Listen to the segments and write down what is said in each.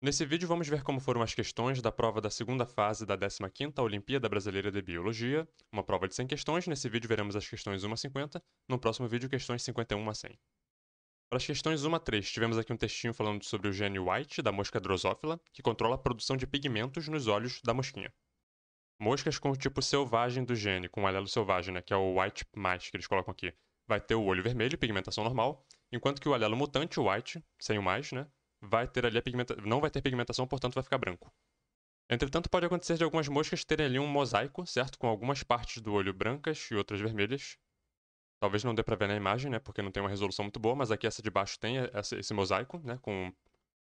Nesse vídeo vamos ver como foram as questões da prova da segunda fase da 15ª Olimpíada Brasileira de Biologia, uma prova de 100 questões. Nesse vídeo veremos as questões 1 a 50, no próximo vídeo questões 51 a 100. Para as questões 1 a 3, tivemos aqui um textinho falando sobre o gene White da mosca Drosophila, que controla a produção de pigmentos nos olhos da mosquinha. Moscas com o tipo selvagem do gene, com o alelo selvagem, que é o White+, que eles colocam aqui, vai ter o olho vermelho, pigmentação normal, enquanto que o alelo mutante, o White, sem o mais, vai ter ali não vai ter pigmentação, portanto vai ficar branco. Entretanto, pode acontecer de algumas moscas terem ali um mosaico, certo? Com algumas partes do olho brancas e outras vermelhas. Talvez não dê pra ver na imagem, porque não tem uma resolução muito boa, mas aqui essa de baixo tem esse mosaico, com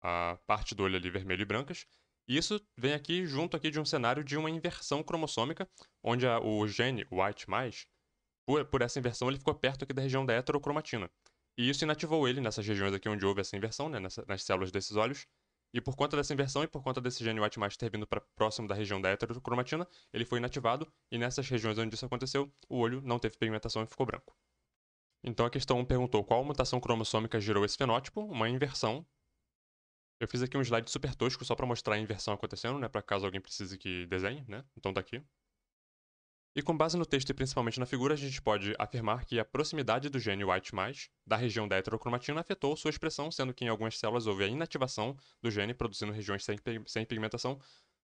a parte do olho ali vermelho e brancas. E isso vem aqui junto aqui de um cenário de uma inversão cromossômica, onde o gene White+, por essa inversão, ele ficou perto aqui da região da heterocromatina. E isso inativou ele nessas regiões aqui onde houve essa inversão, nas células desses olhos. E por conta dessa inversão e por conta desse gene White+, ter vindo para próximo da região da heterocromatina, ele foi inativado, e nessas regiões onde isso aconteceu, o olho não teve pigmentação e ficou branco. Então a questão 1 perguntou qual mutação cromossômica gerou esse fenótipo, uma inversão. Eu fiz aqui um slide super tosco só para mostrar a inversão acontecendo, para caso alguém precise que desenhe, Então tá aqui. E com base no texto e principalmente na figura, a gente pode afirmar que a proximidade do gene White+, da região da heterocromatina, afetou sua expressão, sendo que em algumas células houve a inativação do gene, produzindo regiões sem pigmentação,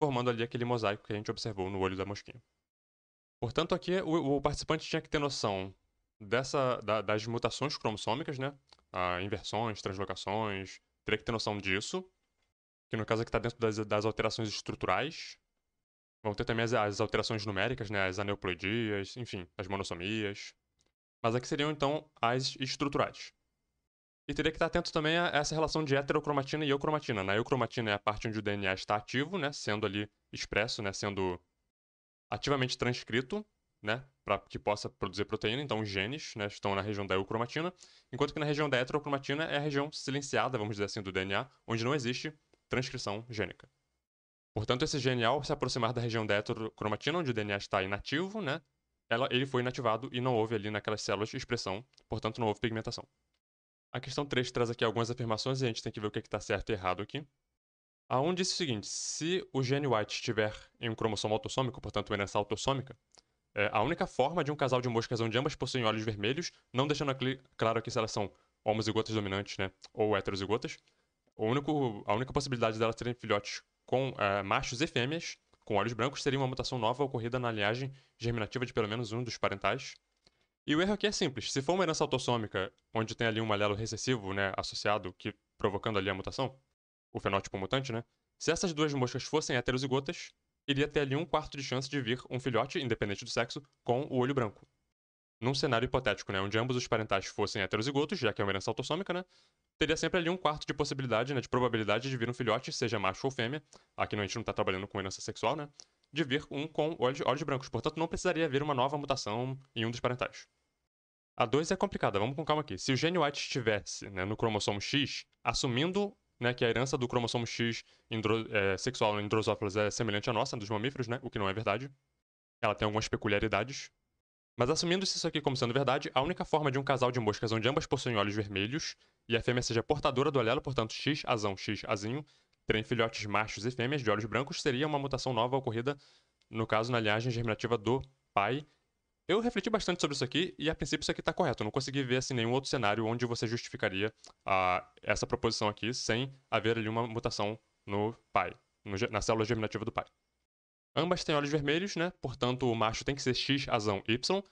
formando ali aquele mosaico que a gente observou no olho da mosquinha. Portanto, aqui o participante tinha que ter noção das mutações cromossômicas, inversões, translocações, teria que ter noção disso, que no caso aqui está dentro das alterações estruturais. Vão ter também as alterações numéricas, as aneuploidias, enfim, as monossomias. Mas aqui seriam, então, as estruturais. E teria que estar atento também a essa relação de heterocromatina e eucromatina. Na eucromatina é a parte onde o DNA está ativo, sendo ali expresso, sendo ativamente transcrito, para que possa produzir proteína. Então, os genes estão na região da eucromatina, enquanto que na região da heterocromatina é a região silenciada, vamos dizer assim, do DNA, onde não existe transcrição gênica. Portanto, esse gene, ao se aproximar da região da heterocromatina, onde o DNA está inativo, ele foi inativado e não houve ali naquelas células expressão, portanto não houve pigmentação. A questão 3 traz aqui algumas afirmações e a gente tem que ver o que está certo e errado aqui. A 1 diz o seguinte: se o gene White estiver em um cromossomo autossômico, portanto uma herança autossômica, a única forma de um casal de moscas onde ambas possuem olhos vermelhos, não deixando claro aqui se elas são homozigotas dominantes ou heterozigotas, a única possibilidade delas terem filhotes com machos e fêmeas com olhos brancos seria uma mutação nova ocorrida na linhagem germinativa de pelo menos um dos parentais. E o erro aqui é simples. Se for uma herança autossômica, onde tem ali um alelo recessivo associado, provocando ali a mutação, o fenótipo mutante, se essas duas moscas fossem heterozigotas, iria ter ali 1/4 de chance de vir um filhote, independente do sexo, com o olho branco. Num cenário hipotético, onde ambos os parentais fossem heterozigotos, já que é uma herança autossômica, teria sempre ali 1/4 de possibilidade, de probabilidade de vir um filhote, seja macho ou fêmea. Aqui a gente não está trabalhando com herança sexual, de vir um com olhos brancos. Portanto, não precisaria haver uma nova mutação em um dos parentais. A 2 é complicada, vamos com calma aqui. Se o gene White estivesse no cromossomo X, assumindo que a herança do cromossomo X sexual em Drosophila é semelhante à nossa, dos mamíferos, o que não é verdade. Ela tem algumas peculiaridades. Mas assumindo isso aqui como sendo verdade, a única forma de um casal de moscas onde ambas possuem olhos vermelhos e a fêmea seja portadora do alelo, portanto X azão, X azinho, terem filhotes machos e fêmeas de olhos brancos, seria uma mutação nova ocorrida, no caso, na linhagem germinativa do pai. Eu refleti bastante sobre isso aqui e a princípio isso aqui está correto. Eu não consegui ver nenhum outro cenário onde você justificaria essa proposição aqui sem haver ali uma mutação no pai, na célula germinativa do pai. Ambas têm olhos vermelhos, portanto o macho tem que ser X azão Y.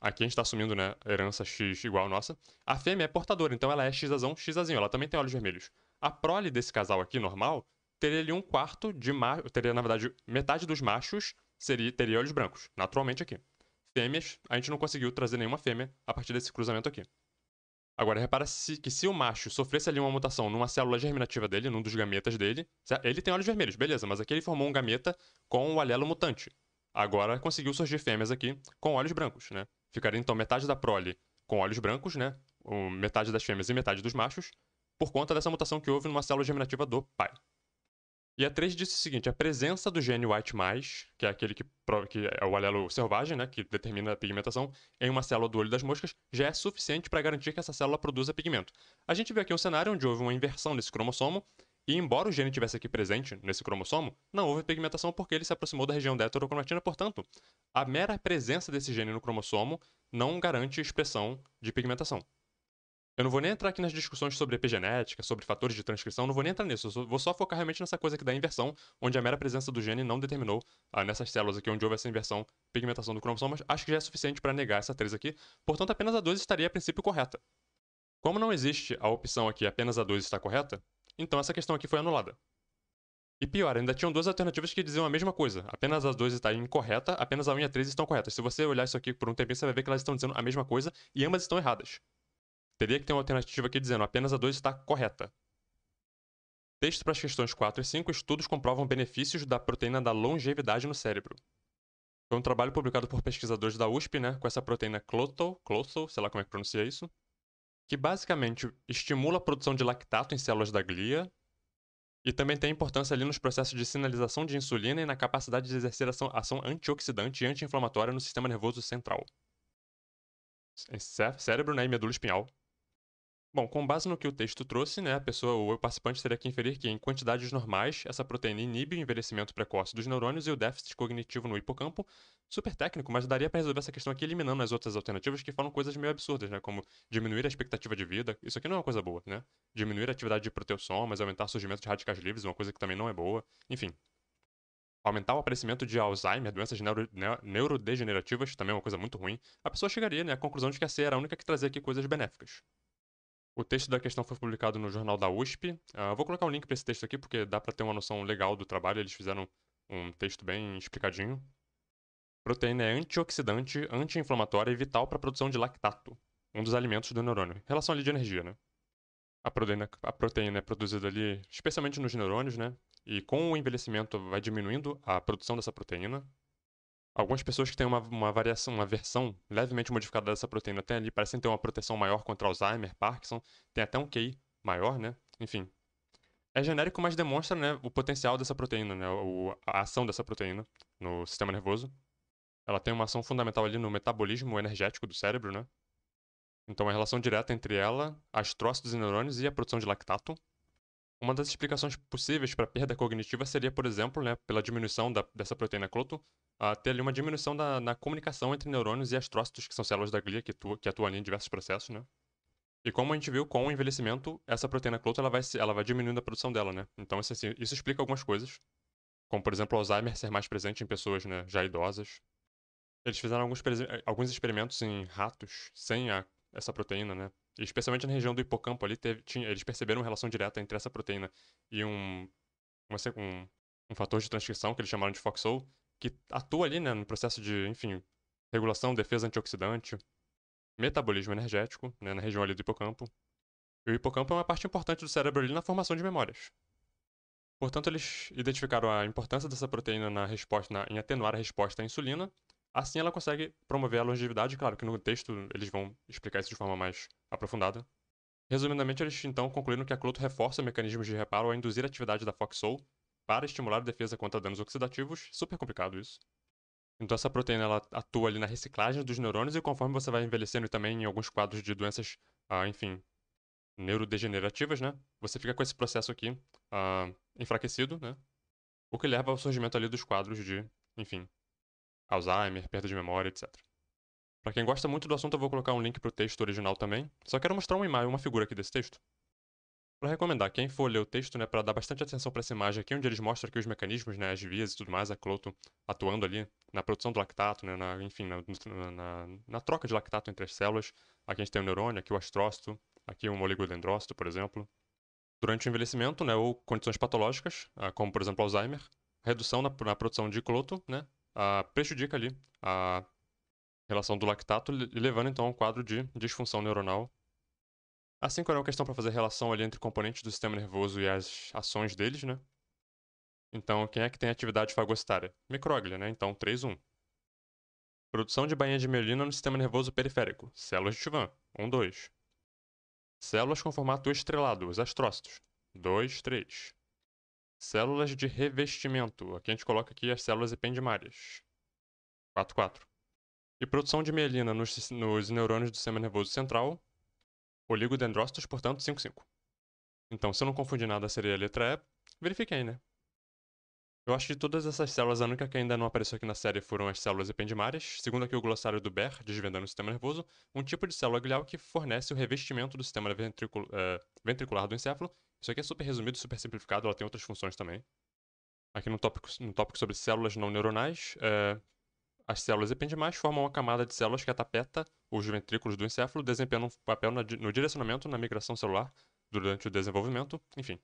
Aqui a gente está assumindo, herança X igual a nossa. A fêmea é portadora, então ela é X azão, X azinho. Ela também tem olhos vermelhos. A prole desse casal aqui, normal, teria ali 1/4 de macho. Teria, na verdade, metade dos machos teria olhos brancos, naturalmente aqui. Fêmeas, a gente não conseguiu trazer nenhuma fêmea a partir desse cruzamento aqui. Agora, repara que se o macho sofresse ali uma mutação numa célula germinativa dele, num dos gametas dele, ele tem olhos vermelhos, beleza, mas aqui ele formou um gameta com o alelo mutante. Agora conseguiu surgir fêmeas aqui com olhos brancos, Ficaria então metade da prole com olhos brancos, metade das fêmeas e metade dos machos, por conta dessa mutação que houve numa célula germinativa do pai. E a 3 disse o seguinte: a presença do gene White+, que é aquele que é o alelo selvagem, que determina a pigmentação, em uma célula do olho das moscas, já é suficiente para garantir que essa célula produza pigmento. A gente vê aqui um cenário onde houve uma inversão desse cromossomo, E embora o gene tivesse aqui presente nesse cromossomo, não houve pigmentação porque ele se aproximou da região da heterocromatina, portanto, a mera presença desse gene no cromossomo não garante expressão de pigmentação. Eu não vou nem entrar aqui nas discussões sobre epigenética, sobre fatores de transcrição, não vou nem entrar nisso. Vou só focar realmente nessa coisa aqui da inversão, onde a mera presença do gene não determinou, nessas células aqui onde houve essa inversão, pigmentação do cromossomo, mas acho que já é suficiente para negar essa 3 aqui. Portanto, apenas a 2 estaria a princípio correta. Como não existe a opção aqui apenas a 2 está correta, então essa questão aqui foi anulada. E pior, ainda tinham duas alternativas que diziam a mesma coisa. Apenas as 2 está incorreta, apenas a 1 e a 3 estão corretas. Se você olhar isso aqui por um tempinho, você vai ver que elas estão dizendo a mesma coisa e ambas estão erradas. Teria que ter uma alternativa aqui dizendo apenas a 2 está correta. Texto para as questões 4 e 5, estudos comprovam benefícios da proteína da longevidade no cérebro. Foi um trabalho publicado por pesquisadores da USP, né, com essa proteína Clothal, sei lá como é que pronuncia isso, que basicamente estimula a produção de lactato em células da glia e também tem importância ali nos processos de sinalização de insulina e na capacidade de exercer ação antioxidante e anti-inflamatória no sistema nervoso central. Cérebro, né, e medula espinhal. Bom, com base no que o texto trouxe, né, o participante teria que inferir que, em quantidades normais, essa proteína inibe o envelhecimento precoce dos neurônios e o déficit cognitivo no hipocampo. Super técnico, mas daria para resolver essa questão aqui eliminando as outras alternativas que falam coisas meio absurdas, né, como diminuir a expectativa de vida. Isso aqui não é uma coisa boa, né? Diminuir a atividade de proteossomas, aumentar o surgimento de radicais livres, uma coisa que também não é boa. Enfim. Aumentar o aparecimento de Alzheimer, doenças neurodegenerativas, também é uma coisa muito ruim. A pessoa chegaria, né, à conclusão de que a C era a única que trazia aqui coisas benéficas. O texto da questão foi publicado no jornal da USP. Vou colocar um link para esse texto aqui, porque dá para ter uma noção legal do trabalho. Eles fizeram um texto bem explicadinho. Proteína é antioxidante, anti-inflamatória e vital para a produção de lactato, um dos alimentos do neurônio. Relação ali de energia, né? A proteína é produzida ali, especialmente nos neurônios, né? E com o envelhecimento vai diminuindo a produção dessa proteína. Algumas pessoas que têm uma versão levemente modificada dessa proteína têm ali, parecem ter uma proteção maior contra Alzheimer, Parkinson, tem até um QI maior, né? Enfim. É genérico, mas demonstra, né, o potencial dessa proteína, né? A ação dessa proteína no sistema nervoso. Ela tem uma ação fundamental ali no metabolismo energético do cérebro, né? Então, a relação direta entre ela, astrócitos e neurônios e a produção de lactato. Uma das explicações possíveis para perda cognitiva seria, por exemplo, né, pela diminuição dessa proteína cloto, ter ali uma diminuição na comunicação entre neurônios e astrócitos, que são células da glia que atuam ali em diversos processos, né? E como a gente viu, com o envelhecimento, essa proteína cloto ela vai diminuindo a produção dela, né? Então isso explica algumas coisas, como por exemplo o Alzheimer ser mais presente em pessoas, né, já idosas. Eles fizeram alguns experimentos em ratos sem essa proteína, né? E especialmente na região do hipocampo ali, eles perceberam uma relação direta entre essa proteína e um fator de transcrição que eles chamaram de FOXO, que atua ali, né, no processo de, enfim, regulação, defesa antioxidante, metabolismo energético, né, na região ali do hipocampo. E o hipocampo é uma parte importante do cérebro ali na formação de memórias. Portanto, eles identificaram a importância dessa proteína em atenuar a resposta à insulina. Assim, ela consegue promover a longevidade. Claro que no texto eles vão explicar isso de forma mais aprofundada. Resumidamente, eles então concluíram que a cloto reforça mecanismos de reparo ao induzir a atividade da FOXO para estimular a defesa contra danos oxidativos. Super complicado isso. Então, essa proteína ela atua ali na reciclagem dos neurônios e conforme você vai envelhecendo e também em alguns quadros de doenças, enfim, neurodegenerativas, né? Você fica com esse processo aqui enfraquecido, né? O que leva ao surgimento ali dos quadros de, enfim, Alzheimer, perda de memória, etc. Para quem gosta muito do assunto, eu vou colocar um link pro texto original também. Só quero mostrar uma imagem, uma figura aqui desse texto. Para recomendar, quem for ler o texto, né, para dar bastante atenção para essa imagem aqui, onde eles mostram aqui os mecanismos, né, as vias e tudo mais, a cloto atuando ali na produção do lactato, né, enfim, na troca de lactato entre as células. Aqui a gente tem o neurônio, aqui o astrócito, aqui o oligodendrócito, por exemplo. Durante o envelhecimento, né, ou condições patológicas, como por exemplo Alzheimer, a redução na produção de cloto, né, prejudica ali a relação do lactato, levando então a um quadro de disfunção neuronal. Assim, quando é uma questão para fazer relação ali entre componentes do sistema nervoso e as ações deles, né? Então, quem é que tem atividade fagocitária? Micróglia, né? Então, 3-1. Produção de bainha de mielina no sistema nervoso periférico. Células de Schwann. 1-2. Células com formato estrelado, os astrócitos. 2-3. Células de revestimento. Aqui a gente coloca aqui as células ependimárias. 4-4. E produção de mielina nos neurônios do sistema nervoso central. Oligodendrócitos, portanto, 5-5. Então, se eu não confundir nada, seria a letra E. Verifiquei, né? Eu acho que de todas essas células, a única que ainda não apareceu aqui na série foram as células ependimárias. Segundo aqui o glossário do Baer, desvendando o sistema nervoso, um tipo de célula glial que fornece o revestimento do sistema ventricular do encéfalo. Isso aqui é super resumido, super simplificado, ela tem outras funções também. Aqui no tópico sobre células não neuronais, as células ependimais formam uma camada de células que atapeta os ventrículos do encéfalo, desempenhando um papel no direcionamento na migração celular durante o desenvolvimento. Enfim,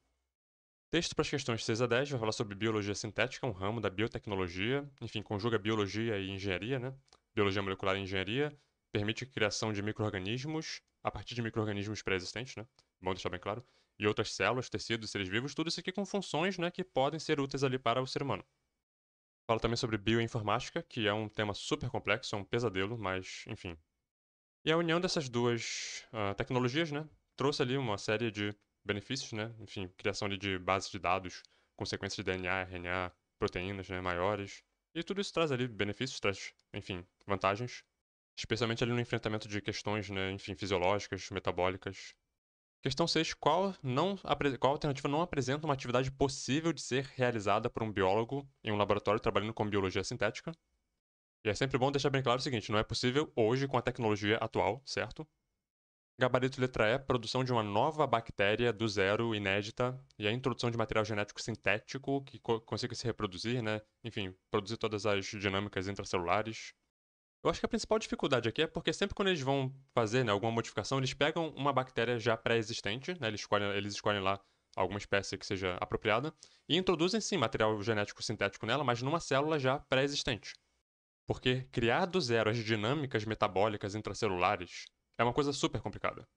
texto para as questões 6 a 10 vai falar sobre biologia sintética, um ramo da biotecnologia. Enfim, conjuga biologia e engenharia, né? Biologia molecular e engenharia. Permite a criação de micro-organismos a partir de micro-organismos pré-existentes, né? Bom deixar bem claro. E outras células, tecidos, seres vivos, tudo isso aqui com funções, né, que podem ser úteis ali para o ser humano. Fala também sobre bioinformática, que é um tema super complexo, é um pesadelo, mas enfim. E a união dessas duas tecnologias, né, trouxe ali uma série de benefícios, né, enfim, criação ali de bases de dados com sequências de DNA, RNA, proteínas, né, maiores. E tudo isso traz ali benefícios, traz, enfim, vantagens, especialmente ali no enfrentamento de questões, né, enfim, fisiológicas, metabólicas. Questão 6. Qual alternativa não apresenta uma atividade possível de ser realizada por um biólogo em um laboratório trabalhando com biologia sintética? E é sempre bom deixar bem claro o seguinte: não é possível hoje com a tecnologia atual, certo? Gabarito letra E, produção de uma nova bactéria do zero, inédita, e a introdução de material genético sintético que consiga se reproduzir, né? Enfim, produzir todas as dinâmicas intracelulares. Eu acho que a principal dificuldade aqui é porque sempre quando eles vão fazer, né, alguma modificação, eles pegam uma bactéria já pré-existente, né, eles escolhem lá alguma espécie que seja apropriada, e introduzem sim material genético sintético nela, mas numa célula já pré-existente. Porque criar do zero as dinâmicas metabólicas intracelulares é uma coisa super complicada.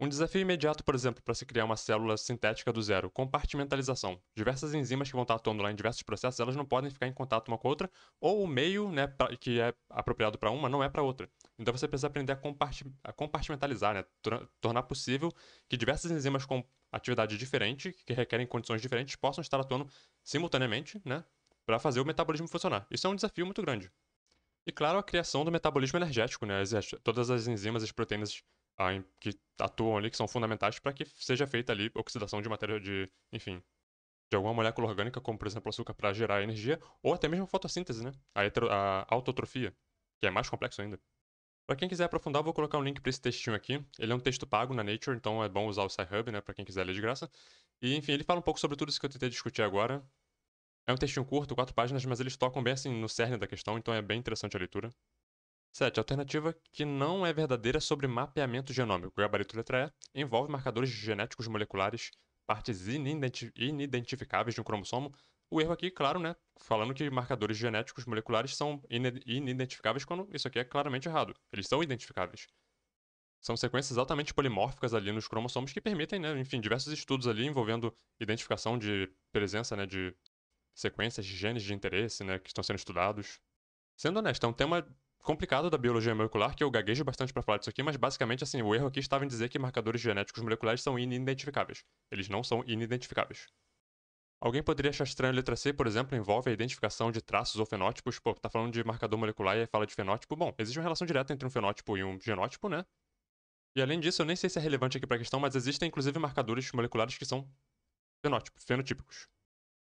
Um desafio imediato, por exemplo, para se criar uma célula sintética do zero, compartimentalização. Diversas enzimas que vão estar atuando lá em diversos processos, elas não podem ficar em contato uma com a outra, ou o meio, né, que é apropriado para uma não é para outra. Então você precisa aprender a compartimentalizar, né, tornar possível que diversas enzimas com atividade diferente, que requerem condições diferentes, possam estar atuando simultaneamente, né, para fazer o metabolismo funcionar. Isso é um desafio muito grande. E claro, a criação do metabolismo energético, né? Todas as enzimas e as proteínas que atuam ali, que são fundamentais para que seja feita ali oxidação de matéria enfim, de alguma molécula orgânica, como por exemplo o açúcar, para gerar energia, ou até mesmo a fotossíntese, né? A autotrofia, que é mais complexo ainda. Para quem quiser aprofundar, eu vou colocar um link para esse textinho aqui. Ele é um texto pago na Nature, então é bom usar o Sci-Hub, né? Para quem quiser ler de graça. E enfim, ele fala um pouco sobre tudo isso que eu tentei discutir agora. É um textinho curto, 4 páginas, mas eles tocam bem assim no cerne da questão, então é bem interessante a leitura. 7. Alternativa que não é verdadeira sobre mapeamento genômico. Gabarito letra E envolve marcadores genéticos moleculares, partes inidentificáveis de um cromossomo. O erro aqui, claro, né? Falando que marcadores genéticos moleculares são inidentificáveis quando isso aqui é claramente errado. Eles são identificáveis. São sequências altamente polimórficas ali nos cromossomos que permitem, né, enfim, diversos estudos ali envolvendo identificação de presença, né, de sequências de genes de interesse, né, que estão sendo estudados. Sendo honesto, é um tema complicado da biologia molecular que eu gaguejo bastante para falar disso aqui, mas basicamente, assim, o erro aqui estava em dizer que marcadores genéticos moleculares são inidentificáveis. Eles não são inidentificáveis. Alguém poderia achar estranho a letra C, por exemplo, envolve a identificação de traços ou fenótipos. Pô, tá falando de marcador molecular e aí fala de fenótipo. Bom, existe uma relação direta entre um fenótipo e um genótipo, né? E além disso, eu nem sei se é relevante aqui para a questão, mas existem inclusive marcadores moleculares que são fenotípicos.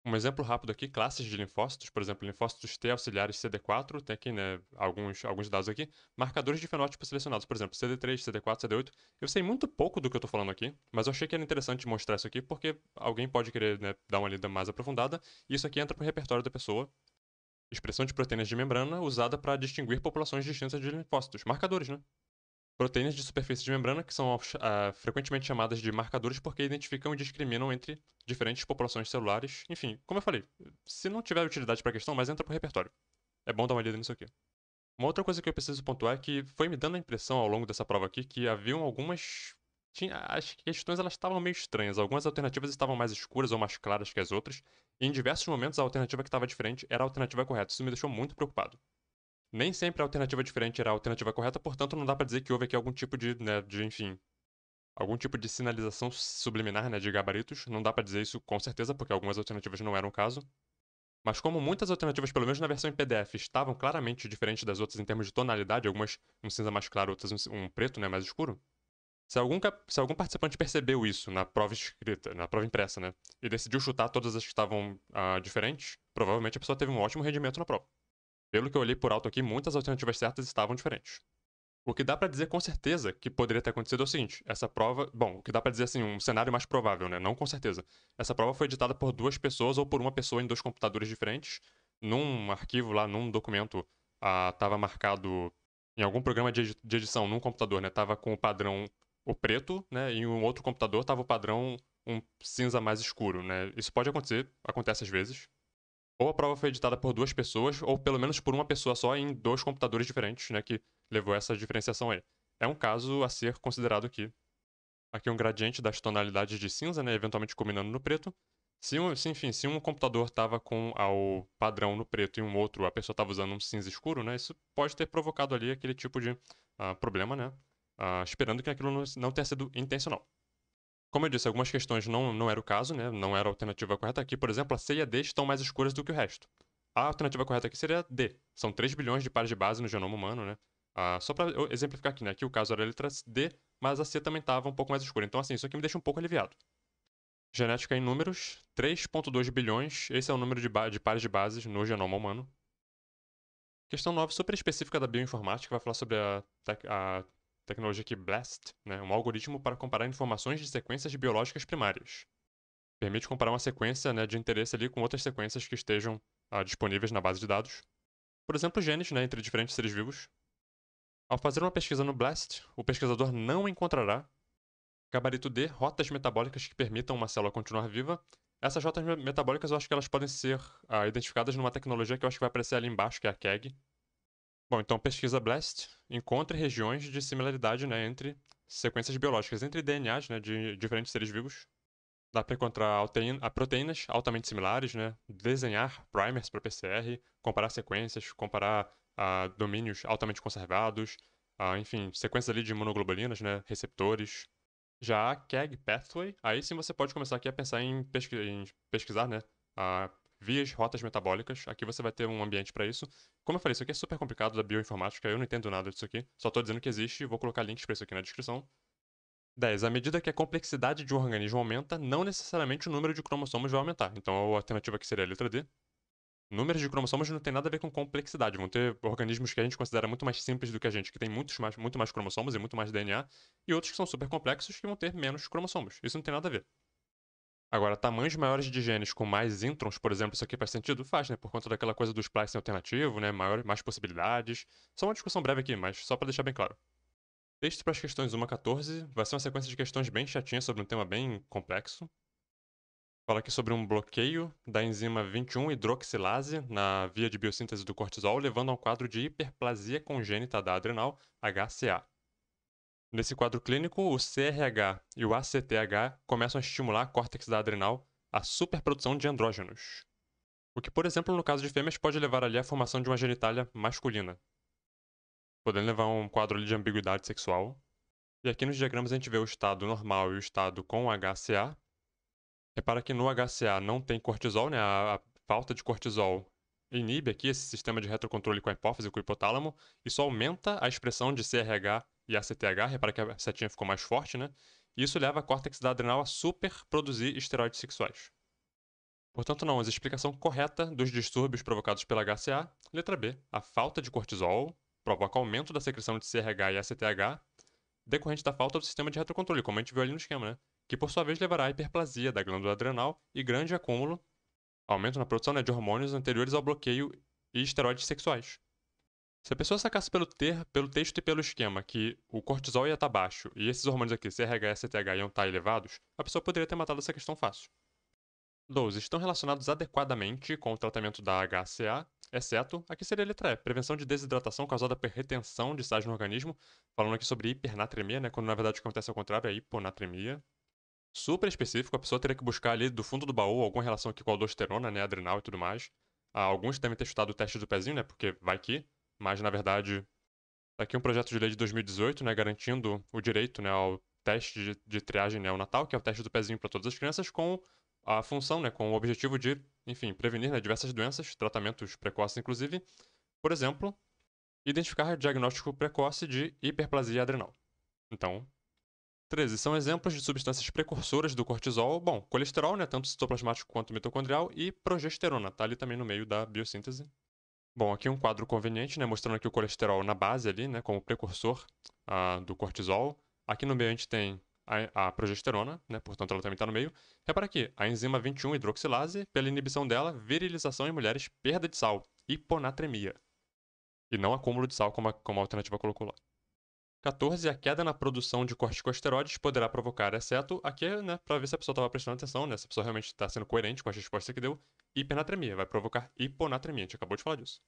Um exemplo rápido aqui, classes de linfócitos, por exemplo, linfócitos T auxiliares CD4, tem aqui, né, alguns dados aqui, marcadores de fenótipo selecionados, por exemplo, CD3, CD4, CD8. Eu sei muito pouco do que eu tô falando aqui, mas eu achei que era interessante mostrar isso aqui porque alguém pode querer, né, dar uma lida mais aprofundada, e isso aqui entra pro repertório da pessoa. Expressão de proteínas de membrana usada para distinguir populações distintas de linfócitos, marcadores, né? Proteínas de superfície de membrana, que são frequentemente chamadas de marcadores porque identificam e discriminam entre diferentes populações celulares. Enfim, como eu falei, se não tiver utilidade para a questão, mas entra pro repertório. É bom dar uma lida nisso aqui. Uma outra coisa que eu preciso pontuar é que foi me dando a impressão ao longo dessa prova aqui que haviam algumas. As questões elas estavam meio estranhas. Algumas alternativas estavam mais escuras ou mais claras que as outras. E em diversos momentos a alternativa que estava diferente era a alternativa correta. Isso me deixou muito preocupado. Nem sempre a alternativa diferente era a alternativa correta, portanto não dá pra dizer que houve aqui algum tipo de, né, enfim, algum tipo de sinalização subliminar, né, de gabaritos. Não dá pra dizer isso com certeza, porque algumas alternativas não eram o caso. Mas como muitas alternativas, pelo menos na versão em PDF, estavam claramente diferentes das outras em termos de tonalidade, algumas um cinza mais claro, outras um preto, né, mais escuro, Se algum participante percebeu isso na prova escrita, na prova impressa, né, e decidiu chutar todas as que estavam diferentes, provavelmente a pessoa teve um ótimo rendimento na prova. Pelo que eu olhei por alto aqui, muitas alternativas certas estavam diferentes. O que dá pra dizer com certeza que poderia ter acontecido é o seguinte: essa prova. Bom, o que dá pra dizer assim, um cenário mais provável, né? Não com certeza. Essa prova foi editada por duas pessoas ou por uma pessoa em dois computadores diferentes. Num arquivo lá, num documento, tava marcado em algum programa de edição, num computador, né? Tava com o padrão o preto, né? E em um outro computador tava o padrão um cinza mais escuro, né? Isso pode acontecer, acontece às vezes. Ou a prova foi editada por duas pessoas, ou pelo menos por uma pessoa só em dois computadores diferentes, né, que levou essa diferenciação aí. É um caso a ser considerado aqui. Aqui um gradiente das tonalidades de cinza, né, eventualmente combinando no preto. Se um computador estava com o padrão no preto e um outro, a pessoa estava usando um cinza escuro, né, isso pode ter provocado ali aquele tipo de problema, né, esperando que aquilo não tenha sido intencional. Como eu disse, algumas questões não era o caso, né? Não era a alternativa correta. Aqui, por exemplo, a C e a D estão mais escuras do que o resto. A alternativa correta aqui seria D. São 3 bilhões de pares de base no genoma humano, né? Só para exemplificar aqui, né? Aqui o caso era a letra D, mas a C também estava um pouco mais escura. Então, assim, isso aqui me deixa um pouco aliviado. Genética em números, 3,2 bilhões. Esse é o número de pares de bases no genoma humano. Questão 9, super específica da bioinformática, vai falar sobre a tecnologia aqui BLAST, né, um algoritmo para comparar informações de sequências biológicas primárias. Permite comparar uma sequência, né, de interesse ali com outras sequências que estejam disponíveis na base de dados. Por exemplo, genes, né, entre diferentes seres vivos. Ao fazer uma pesquisa no BLAST, o pesquisador não encontrará gabarito D, rotas metabólicas que permitam uma célula continuar viva. Essas rotas metabólicas eu acho que elas podem ser identificadas numa tecnologia que eu acho que vai aparecer ali embaixo, que é a KEGG. Bom, então pesquisa BLAST encontre regiões de similaridade, né, entre sequências biológicas, entre DNAs, né, de diferentes seres vivos. Dá para encontrar proteínas altamente similares, né, desenhar primers para PCR, comparar sequências, comparar domínios altamente conservados, enfim, sequências ali de imunoglobulinas, né, receptores. Já a KEGG Pathway, aí sim você pode começar aqui a pensar em pesquisar, né, vias, rotas metabólicas. Aqui você vai ter um ambiente para isso. Como eu falei, isso aqui é super complicado da bioinformática, eu não entendo nada disso aqui. Só estou dizendo que existe e vou colocar links para isso aqui na descrição. 10. À medida que a complexidade de um organismo aumenta, não necessariamente o número de cromossomos vai aumentar. Então a alternativa aqui seria a letra D. Números de cromossomos não tem nada a ver com complexidade. Vão ter organismos que a gente considera muito mais simples do que a gente, que tem muito mais cromossomos e muito mais DNA, e outros que são super complexos que vão ter menos cromossomos. Isso não tem nada a ver. Agora, tamanhos maiores de genes com mais introns, por exemplo, isso aqui faz sentido? Faz, né? Por conta daquela coisa do splicing alternativo, né? Mais possibilidades. Só uma discussão breve aqui, mas só para deixar bem claro. Texto para as questões 1 a 14 vai ser uma sequência de questões bem chatinhas sobre um tema bem complexo. Fala aqui sobre um bloqueio da enzima 21-hidroxilase na via de biossíntese do cortisol, levando a um quadro de hiperplasia congênita da adrenal, HCA. Nesse quadro clínico, o CRH e o ACTH começam a estimular a córtex da adrenal a superprodução de andrógenos. O que, por exemplo, no caso de fêmeas, pode levar ali à formação de uma genitália masculina, podendo levar a um quadro ali de ambiguidade sexual. E aqui nos diagramas a gente vê o estado normal e o estado com HCA. Repara que no HCA não tem cortisol, né? A falta de cortisol inibe aqui esse sistema de retrocontrole com a hipófise e com o hipotálamo. Isso aumenta a expressão de CRH e ACTH. Repara que a setinha ficou mais forte, né? E isso leva a córtex da adrenal a superproduzir esteroides sexuais. Portanto, não, a explicação correta dos distúrbios provocados pela HCA. Letra B. A falta de cortisol provoca aumento da secreção de CRH e ACTH, decorrente da falta do sistema de retrocontrole, como a gente viu ali no esquema, né? Que por sua vez levará à hiperplasia da glândula adrenal e grande acúmulo, aumento na produção, né, de hormônios anteriores ao bloqueio e esteroides sexuais. Se a pessoa sacasse pelo texto e pelo esquema que o cortisol ia estar baixo e esses hormônios aqui, CRH e CTH, iam estar elevados, a pessoa poderia ter matado essa questão fácil. 12. Estão relacionados adequadamente com o tratamento da HCA, exceto, aqui seria a letra E, prevenção de desidratação causada por retenção de sais no organismo, falando aqui sobre hipernatremia, né, quando na verdade o que acontece ao contrário é hiponatremia. Super específico, a pessoa teria que buscar ali do fundo do baú alguma relação aqui com a aldosterona, né, adrenal e tudo mais. Alguns devem ter estudado o teste do pezinho, né, porque vai que, mas na verdade, tá aqui um projeto de lei de 2018, né, garantindo o direito, né, ao teste de triagem neonatal, que é o teste do pezinho para todas as crianças, com a função, né, com o objetivo de, enfim, prevenir, né, diversas doenças, tratamentos precoces inclusive. Por exemplo, identificar diagnóstico precoce de hiperplasia adrenal. Então, 13. São exemplos de substâncias precursoras do cortisol. Bom, colesterol, né, tanto citoplasmático quanto mitocondrial, e progesterona, tá ali também no meio da biossíntese. Bom, aqui um quadro conveniente, né, mostrando aqui o colesterol na base ali, né, como precursor do cortisol. Aqui no meio a gente tem a progesterona, né, portanto ela também está no meio. Repara aqui, a enzima 21-hidroxilase, pela inibição dela, virilização em mulheres, perda de sal, hiponatremia. E não acúmulo de sal, como a alternativa colocou lá. 14. A queda na produção de corticosteroides poderá provocar, exceto aqui, né, para ver se a pessoa estava prestando atenção, né, se a pessoa realmente está sendo coerente com as respostas que deu, hipernatremia, vai provocar hiponatremia, a gente acabou de falar disso.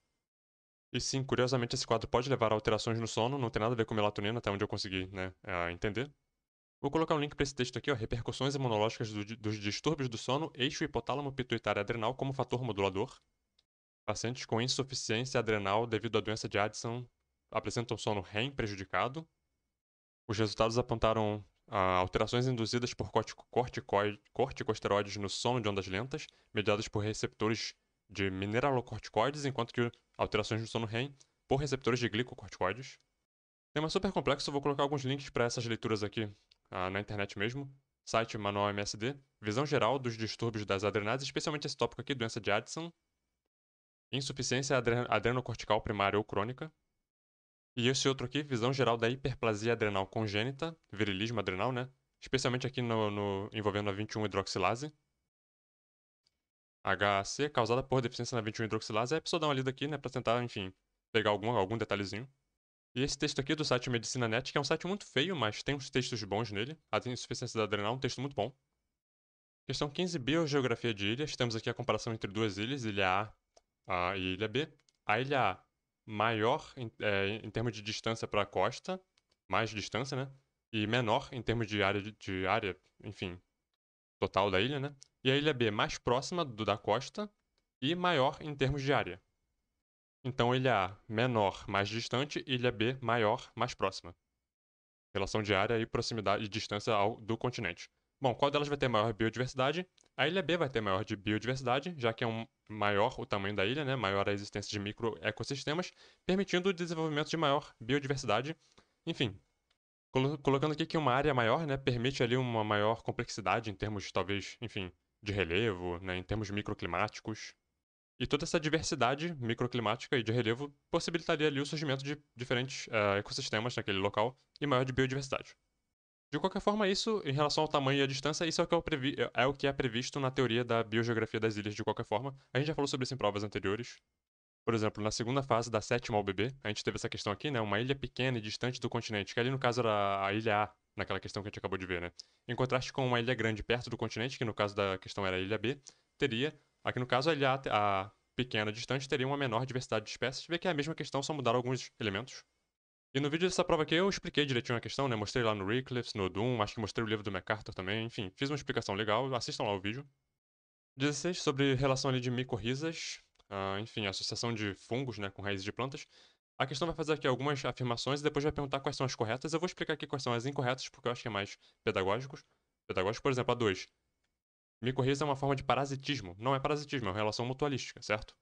E sim, curiosamente, esse quadro pode levar a alterações no sono, não tem nada a ver com melatonina, até onde eu consegui, né, entender. Vou colocar um link para esse texto aqui, ó, repercussões imunológicas dos distúrbios do sono, eixo hipotálamo pituitário adrenal como fator modulador. Pacientes com insuficiência adrenal devido à doença de Addison apresentam sono REM prejudicado. Os resultados apontaram alterações induzidas por corticosteroides no sono de ondas lentas, mediadas por receptores de mineralocorticoides, enquanto que alterações no sono REM por receptores de glicocorticoides. Tema super complexo, vou colocar alguns links para essas leituras aqui na internet mesmo. Site Manual MSD, visão geral dos distúrbios das adrenais, especialmente esse tópico aqui, doença de Addison, insuficiência adrenocortical primária ou crônica. E esse outro aqui, visão geral da hiperplasia adrenal congênita, virilismo adrenal, né? Especialmente aqui envolvendo a 21-hidroxilase. HAC, causada por deficiência na 21-hidroxilase. Aí a pessoa dá uma lida aqui, né, pra tentar, enfim, pegar algum detalhezinho. E esse texto aqui do site Medicina Net, que é um site muito feio, mas tem uns textos bons nele. A insuficiência adrenal, um texto muito bom. Questão 15, biogeografia de ilhas. Temos aqui a comparação entre duas ilhas, ilha A e ilha B. A ilha A maior em termos de distância para a costa, mais distância, né? E menor em termos de área, enfim, total da ilha, né? E a ilha B mais próxima da costa e maior em termos de área. Então, ilha A menor, mais distante, ilha B maior, mais próxima. Relação de área e proximidade e distância do continente. Bom, qual delas vai ter maior biodiversidade? A ilha B vai ter maior de biodiversidade, já que é maior o tamanho da ilha, né? Maior a existência de microecossistemas, permitindo o desenvolvimento de maior biodiversidade. Enfim, colocando aqui que uma área maior, né, permite ali uma maior complexidade em termos, talvez, enfim, de relevo, né, em termos microclimáticos. E toda essa diversidade microclimática e de relevo possibilitaria ali o surgimento de diferentes ecossistemas naquele local e maior de biodiversidade. De qualquer forma, isso, em relação ao tamanho e à distância, isso é o que é previsto na teoria da biogeografia das ilhas de qualquer forma. A gente já falou sobre isso em provas anteriores. Por exemplo, na segunda fase da sétima OBB, a gente teve essa questão aqui, né? Uma ilha pequena e distante do continente, que ali no caso era a ilha A, naquela questão que a gente acabou de ver, né? Em contraste com uma ilha grande perto do continente, que no caso da questão era a ilha B, aqui no caso a ilha A pequena distante, teria uma menor diversidade de espécies. Vê que é a mesma questão, só mudaram alguns elementos. E no vídeo dessa prova aqui eu expliquei direitinho a questão, né? Mostrei lá no Recliffe, no Doom, acho que mostrei o livro do MacArthur também. Enfim, fiz uma explicação legal, assistam lá o vídeo. 16, sobre relação ali de micorrizas, enfim, associação de fungos, né, com raízes de plantas. A questão vai fazer aqui algumas afirmações e depois vai perguntar quais são as corretas. Eu vou explicar aqui quais são as incorretas, porque eu acho que é mais pedagógico. Por exemplo, a 2. Micorriza é uma forma de parasitismo. Não é parasitismo, é uma relação mutualística, certo?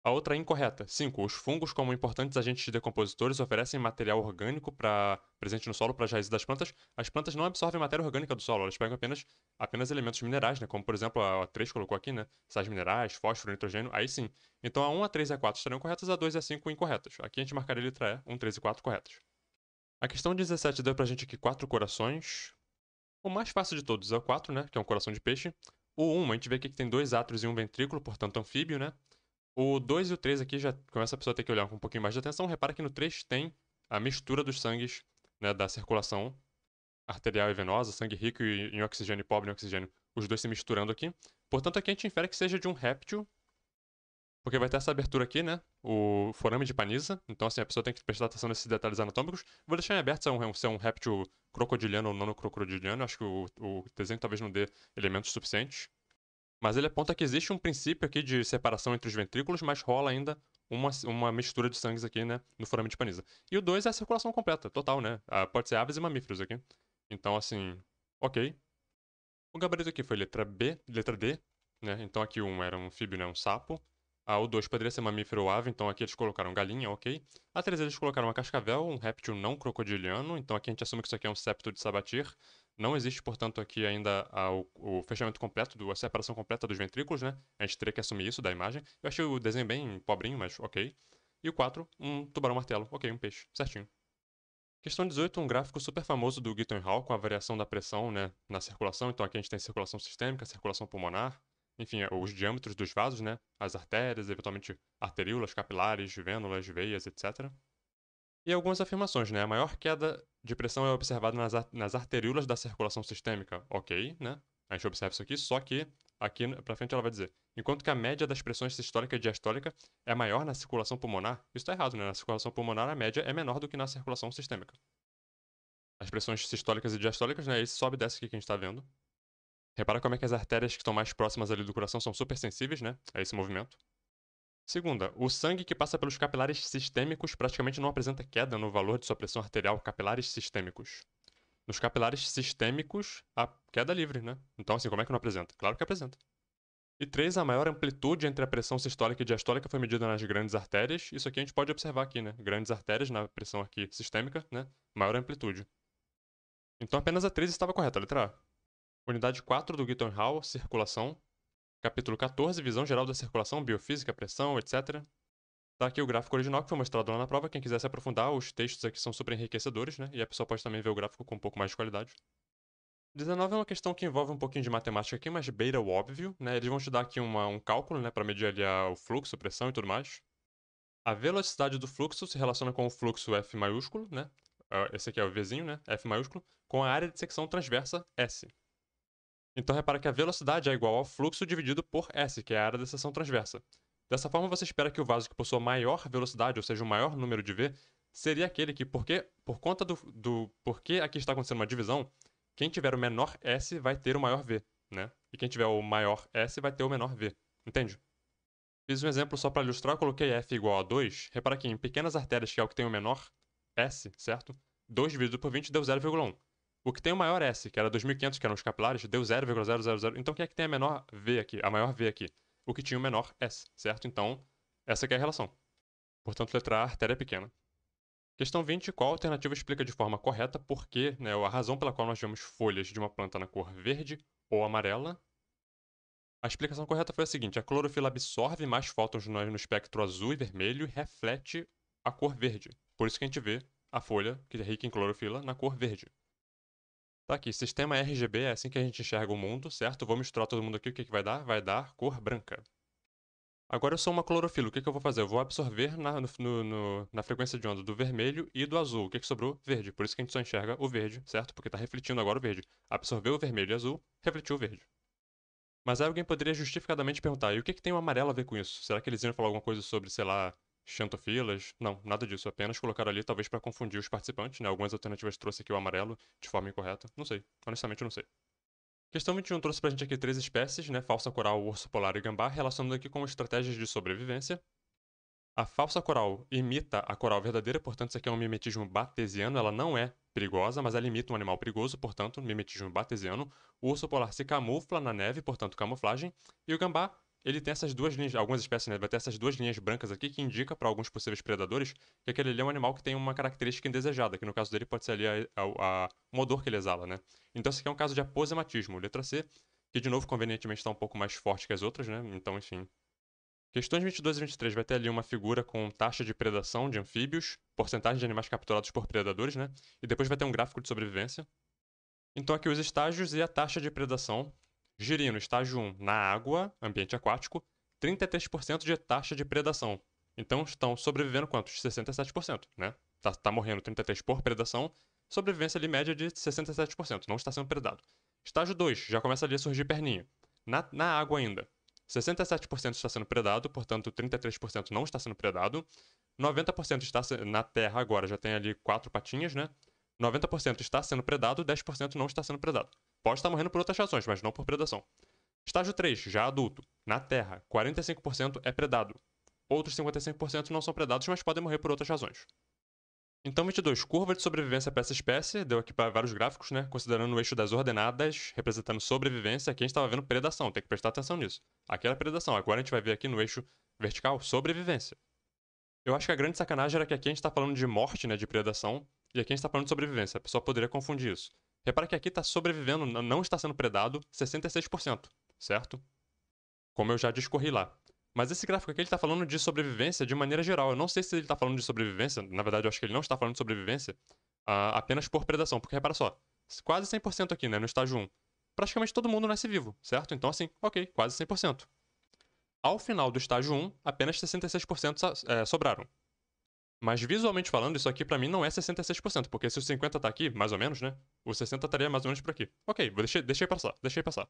A outra é incorreta. 5. Os fungos, como importantes agentes decompositores, oferecem material orgânico presente no solo para as raízes das plantas. As plantas não absorvem matéria orgânica do solo, elas pegam apenas elementos minerais, né? Como, por exemplo, a 3 colocou aqui, né? Sais minerais, fósforo, nitrogênio, aí sim. Então a 1, a 3 e a 4 estariam corretas, a 2 e a 5 incorretas. Aqui a gente marcaria a letra E, 1, 3 e 4 corretas. A questão 17 deu pra gente aqui 4 corações. O mais fácil de todos é o 4, né? Que é um coração de peixe. O 1, a gente vê aqui que tem 2 átrios e um ventrículo, portanto anfíbio, né? O 2 e o 3 aqui já começa a pessoa a ter que olhar com um pouquinho mais de atenção. Repara que no 3 tem a mistura dos sangues, né, da circulação arterial e venosa, sangue rico em oxigênio e pobre em oxigênio, os dois se misturando aqui. Portanto, aqui a gente infere que seja de um réptil, porque vai ter essa abertura aqui, né, o forame de Panisa. Então, assim, a pessoa tem que prestar atenção nesses detalhes anatômicos. Vou deixar em aberto se é um réptil crocodiliano ou nanocrocodiliano. Acho que o desenho talvez não dê elementos suficientes. Mas ele aponta que existe um princípio aqui de separação entre os ventrículos, mas rola ainda uma mistura de sangues aqui, né, no forame de Panisa. E o 2 é a circulação completa, total, né? Pode ser aves e mamíferos aqui. Então, assim, ok. O gabarito aqui foi letra B, letra D, né? Então aqui um era um anfíbio, né, um sapo. A O2 poderia ser mamífero ou ave, então aqui eles colocaram galinha, ok. A 3 eles colocaram uma cascavel, um réptil não crocodiliano, então aqui a gente assume que isso aqui é um septo de sabatir. Não existe, portanto, aqui ainda o fechamento completo, a separação completa dos ventrículos, né? A gente teria que assumir isso da imagem. Eu achei o desenho bem pobrinho, mas ok. E o 4, um tubarão-martelo, ok, um peixe, certinho. Questão 18, um gráfico super famoso do Gitton Hall com a variação da pressão, né, na circulação. Então aqui a gente tem circulação sistêmica, circulação pulmonar, enfim, os diâmetros dos vasos, né, as artérias, eventualmente arteríolas, capilares, vênulas, veias, etc. E algumas afirmações, né, a maior queda de pressão é observada nas arteríolas da circulação sistêmica, ok, né, a gente observa isso aqui, só que aqui pra frente ela vai dizer, enquanto que a média das pressões sistólica e diastólica é maior na circulação pulmonar, isso está errado, né, na circulação pulmonar a média é menor do que na circulação sistêmica. As pressões sistólicas e diastólicas, né, esse sobe e desce aqui que a gente está vendo. Repara como é que as artérias que estão mais próximas ali do coração são super sensíveis, né, a esse movimento. Segunda, o sangue que passa pelos capilares sistêmicos praticamente não apresenta queda no valor de sua pressão arterial, capilares sistêmicos. Nos capilares sistêmicos, a queda é livre, né? Então, assim, como é que não apresenta? Claro que apresenta. E 3, a maior amplitude entre a pressão sistólica e diastólica foi medida nas grandes artérias. Isso aqui a gente pode observar aqui, né? Grandes artérias na pressão aqui sistêmica, né? Maior amplitude. Então apenas a 3 estava correta, letra A. Unidade 4 do Gitton Hall, circulação. Capítulo 14, visão geral da circulação, biofísica, pressão, etc. Tá aqui o gráfico original que foi mostrado lá na prova. Quem quiser se aprofundar, os textos aqui são super enriquecedores, né? E a pessoa pode também ver o gráfico com um pouco mais de qualidade. 19 é uma questão que envolve um pouquinho de matemática aqui, mas beira o óbvio, né? Eles vão te dar aqui um cálculo, né? Para medir ali o fluxo, pressão e tudo mais. A velocidade do fluxo se relaciona com o fluxo F maiúsculo, né? Esse aqui é o Vzinho, né? F maiúsculo, com a área de secção transversa S. Então repara que a velocidade é igual ao fluxo dividido por S, que é a área da seção transversa. Dessa forma, você espera que o vaso que possua maior velocidade, ou seja, o maior número de V, seria aquele que, por conta do porquê aqui está acontecendo uma divisão, quem tiver o menor S vai ter o maior V, né? E quem tiver o maior S vai ter o menor V. Entende? Fiz um exemplo só para ilustrar, eu coloquei F igual a 2. Repara aqui, em pequenas artérias, que é o que tem o menor S, certo? 2 dividido por 20 deu 0,1. O que tem o maior S, que era 2.500, que eram os capilares, deu 0,000. Então, quem é que tem a menor V aqui, a maior V aqui? O que tinha o menor S, certo? Então, essa aqui é a relação. Portanto, letra A, artéria pequena. Questão 20. Qual alternativa explica de forma correta por que, né, a razão pela qual nós vemos folhas de uma planta na cor verde ou amarela? A explicação correta foi a seguinte: a clorofila absorve mais fótons no espectro azul e vermelho e reflete a cor verde. Por isso que a gente vê a folha, que é rica em clorofila, na cor verde. Tá aqui, sistema RGB é assim que a gente enxerga o mundo, certo? Vou misturar todo mundo aqui, o que vai dar? Vai dar cor branca. Agora eu sou uma clorofila, o que eu vou fazer? Eu vou absorver na frequência de onda do vermelho e do azul. O que sobrou? Verde. Por isso que a gente só enxerga o verde, certo? Porque está refletindo agora o verde. Absorveu o vermelho e azul, refletiu o verde. Mas aí alguém poderia justificadamente perguntar, e o que tem o amarelo a ver com isso? Será que eles iam falar alguma coisa sobre, sei lá, xantofilas? Não, nada disso. Apenas colocaram ali, talvez para confundir os participantes, né? Algumas alternativas trouxe aqui o amarelo de forma incorreta. Não sei. Honestamente, eu não sei. Questão 21 trouxe pra gente aqui 3 espécies, né? Falsa coral, urso polar e gambá, relacionando aqui com estratégias de sobrevivência. A falsa coral imita a coral verdadeira, portanto, isso aqui é um mimetismo batesiano. Ela não é perigosa, mas ela imita um animal perigoso, portanto, mimetismo batesiano. O urso polar se camufla na neve, portanto, camuflagem. E o gambá, ele tem essas duas linhas, algumas espécies, né, vai ter essas duas linhas brancas aqui, que indica para alguns possíveis predadores que aquele ali é um animal que tem uma característica indesejada, que no caso dele pode ser ali o odor que ele exala, né? Então, esse aqui é um caso de aposematismo. Letra C, que de novo, convenientemente, está um pouco mais forte que as outras, né? Então, enfim. Questões 22 e 23 vai ter ali uma figura com taxa de predação de anfíbios, porcentagem de animais capturados por predadores, né? E depois vai ter um gráfico de sobrevivência. Então aqui os estágios e a taxa de predação. Girino, estágio 1, na água, ambiente aquático, 33% de taxa de predação. Então estão sobrevivendo quantos? 67%, né? Tá morrendo 33% por predação, sobrevivência ali média de 67%, não está sendo predado. Estágio 2, já começa ali a surgir perninha. Na água ainda, 67% está sendo predado, portanto 33% não está sendo predado. 90% está na terra agora, já tem ali 4 patinhas, né? 90% está sendo predado, 10% não está sendo predado. Pode estar morrendo por outras razões, mas não por predação. Estágio 3, já adulto. Na terra, 45% é predado. Outros 55% não são predados, mas podem morrer por outras razões. Então, 22, curva de sobrevivência para essa espécie, deu aqui para vários gráficos, né? Considerando o eixo das ordenadas, representando sobrevivência, aqui a gente estava vendo predação, tem que prestar atenção nisso. Aqui era predação, agora a gente vai ver aqui no eixo vertical, sobrevivência. Eu acho que a grande sacanagem era que aqui a gente está falando de morte, né, de predação, e aqui a gente está falando de sobrevivência, a pessoa poderia confundir isso. Repara que aqui está sobrevivendo, não está sendo predado, 66%, certo? Como eu já discorri lá. Mas esse gráfico aqui ele está falando de sobrevivência de maneira geral. Eu não sei se ele está falando de sobrevivência, na verdade eu acho que ele não está falando de sobrevivência apenas por predação, porque repara só, quase 100% aqui, né, no estágio 1. Praticamente todo mundo nasce vivo, certo? Então assim, ok, quase 100%. Ao final do estágio 1, apenas 66% sobraram. Mas visualmente falando, isso aqui pra mim não é 66%, porque se o 50 tá aqui, mais ou menos, né, o 60 estaria mais ou menos por aqui. Ok, deixei passar.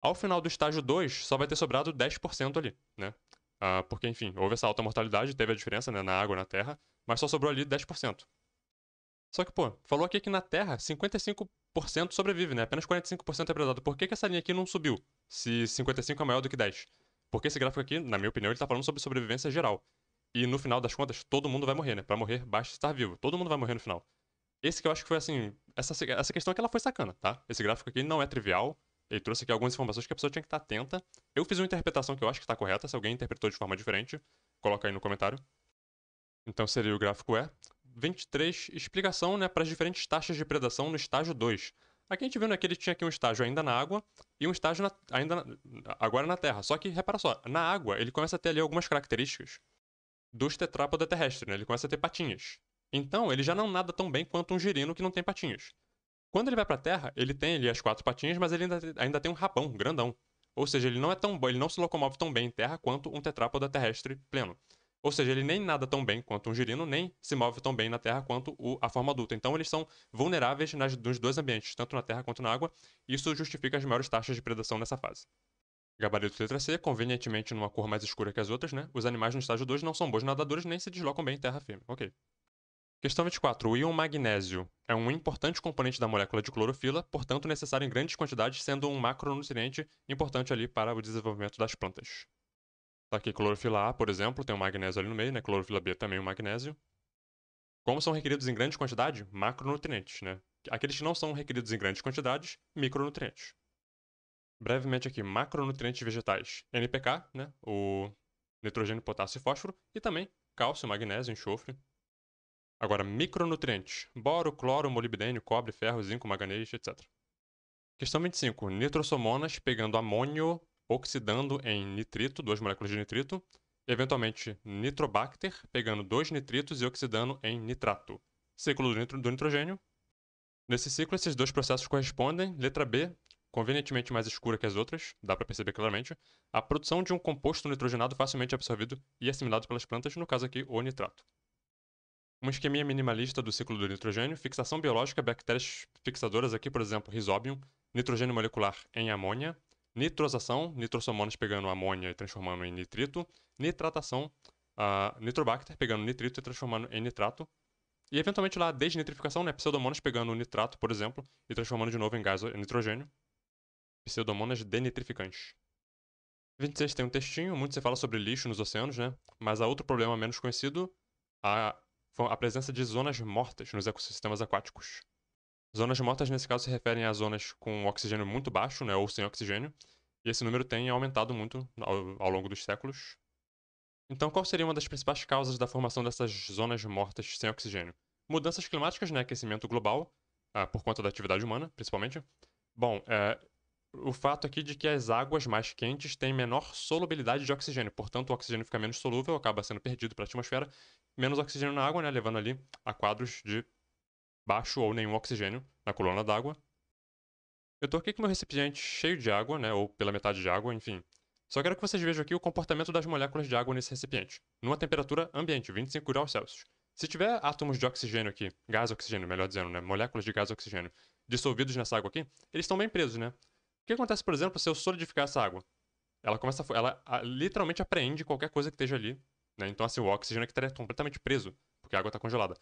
Ao final do estágio 2, só vai ter sobrado 10% ali, né? Porque, enfim, houve essa alta mortalidade, teve a diferença, né, na água e na terra, mas só sobrou ali 10%. Só que, pô, falou aqui que na Terra 55% sobrevive, né? Apenas 45% é predado. Por que essa linha aqui não subiu? Se 55 é maior do que 10? Porque esse gráfico aqui, na minha opinião, ele tá falando sobre sobrevivência geral. E no final das contas, todo mundo vai morrer, né? Pra morrer, basta estar vivo. Todo mundo vai morrer no final. Esse que eu acho que foi assim. Essa questão aqui ela foi sacana, tá? Esse gráfico aqui não é trivial. Ele trouxe aqui algumas informações que a pessoa tinha que estar atenta. Eu fiz uma interpretação que eu acho que está correta. Se alguém interpretou de forma diferente, coloca aí no comentário. Então seria o gráfico 23, explicação, né, para as diferentes taxas de predação no estágio 2. Aqui a gente viu, né, que ele tinha aqui um estágio ainda na água e um estágio agora na terra. Só que, repara só, na água ele começa a ter ali algumas características dos tetrápoda terrestre, né? Ele começa a ter patinhas. Então, ele já não nada tão bem quanto um girino que não tem patinhas. Quando ele vai pra terra, ele tem ali as 4 patinhas, mas ele ainda tem um rabão grandão. Ou seja, ele não é tão bom, ele não se locomove tão bem em terra quanto um tetrápoda terrestre pleno. Ou seja, ele nem nada tão bem quanto um girino, nem se move tão bem na terra quanto a forma adulta. Então, eles são vulneráveis nos dois ambientes, tanto na terra quanto na água. Isso justifica as maiores taxas de predação nessa fase. Gabarito letra C, convenientemente numa cor mais escura que as outras, né? Os animais no estágio 2 não são bons nadadores nem se deslocam bem em terra firme. Ok. Questão 24. O íon magnésio é um importante componente da molécula de clorofila, portanto necessário em grandes quantidades, sendo um macronutriente importante ali para o desenvolvimento das plantas. Tá aqui, clorofila A, por exemplo, tem um magnésio ali no meio, né? Clorofila B também um magnésio. Como são requeridos em grande quantidade? Macronutrientes, né? Aqueles que não são requeridos em grandes quantidades, micronutrientes. Brevemente aqui, macronutrientes vegetais. NPK, né? O nitrogênio, potássio e fósforo. E também cálcio, magnésio, enxofre. Agora, micronutrientes. Boro, cloro, molibdênio, cobre, ferro, zinco, manganês, etc. Questão 25. Nitrossomonas pegando amônio, oxidando em nitrito, 2 moléculas de nitrito. Eventualmente, nitrobacter pegando 2 nitritos e oxidando em nitrato. Ciclo do nitrogênio. Nesse ciclo, esses dois processos correspondem. Letra B, convenientemente mais escura que as outras, dá para perceber claramente, a produção de um composto nitrogenado facilmente absorvido e assimilado pelas plantas, no caso aqui, o nitrato. Um esqueminha minimalista do ciclo do nitrogênio, fixação biológica, bactérias fixadoras aqui, por exemplo, Rhizobium, nitrogênio molecular em amônia, nitrosação, nitrossomonas pegando amônia e transformando em nitrito, nitratação, nitrobacter pegando nitrito e transformando em nitrato, e eventualmente lá a desnitrificação, né, pseudomonas pegando o nitrato, por exemplo, e transformando de novo em gás nitrogênio, pseudomonas denitrificantes. 26 tem um textinho, muito se fala sobre lixo nos oceanos, né, mas há outro problema menos conhecido, a presença de zonas mortas nos ecossistemas aquáticos. Zonas mortas, nesse caso, se referem a zonas com oxigênio muito baixo, né, ou sem oxigênio, e esse número tem aumentado muito ao longo dos séculos. Então, qual seria uma das principais causas da formação dessas zonas mortas sem oxigênio? Mudanças climáticas, né, aquecimento global, por conta da atividade humana, principalmente. Bom, o fato aqui de que as águas mais quentes têm menor solubilidade de oxigênio, portanto o oxigênio fica menos solúvel, acaba sendo perdido para a atmosfera, menos oxigênio na água, né, levando ali a quadros de baixo ou nenhum oxigênio na coluna d'água. Eu estou aqui com meu recipiente cheio de água, né, ou pela metade de água, enfim. Só quero que vocês vejam aqui o comportamento das moléculas de água nesse recipiente, numa temperatura ambiente, 25 graus Celsius. Se tiver átomos de oxigênio aqui, gás oxigênio, melhor dizendo, né, moléculas de gás oxigênio, dissolvidos nessa água aqui, eles estão bem presos, né? O que acontece, por exemplo, se eu solidificar essa água? Ela literalmente apreende qualquer coisa que esteja ali, né? Então, assim, o oxigênio aqui estaria completamente preso, porque a água está congelada.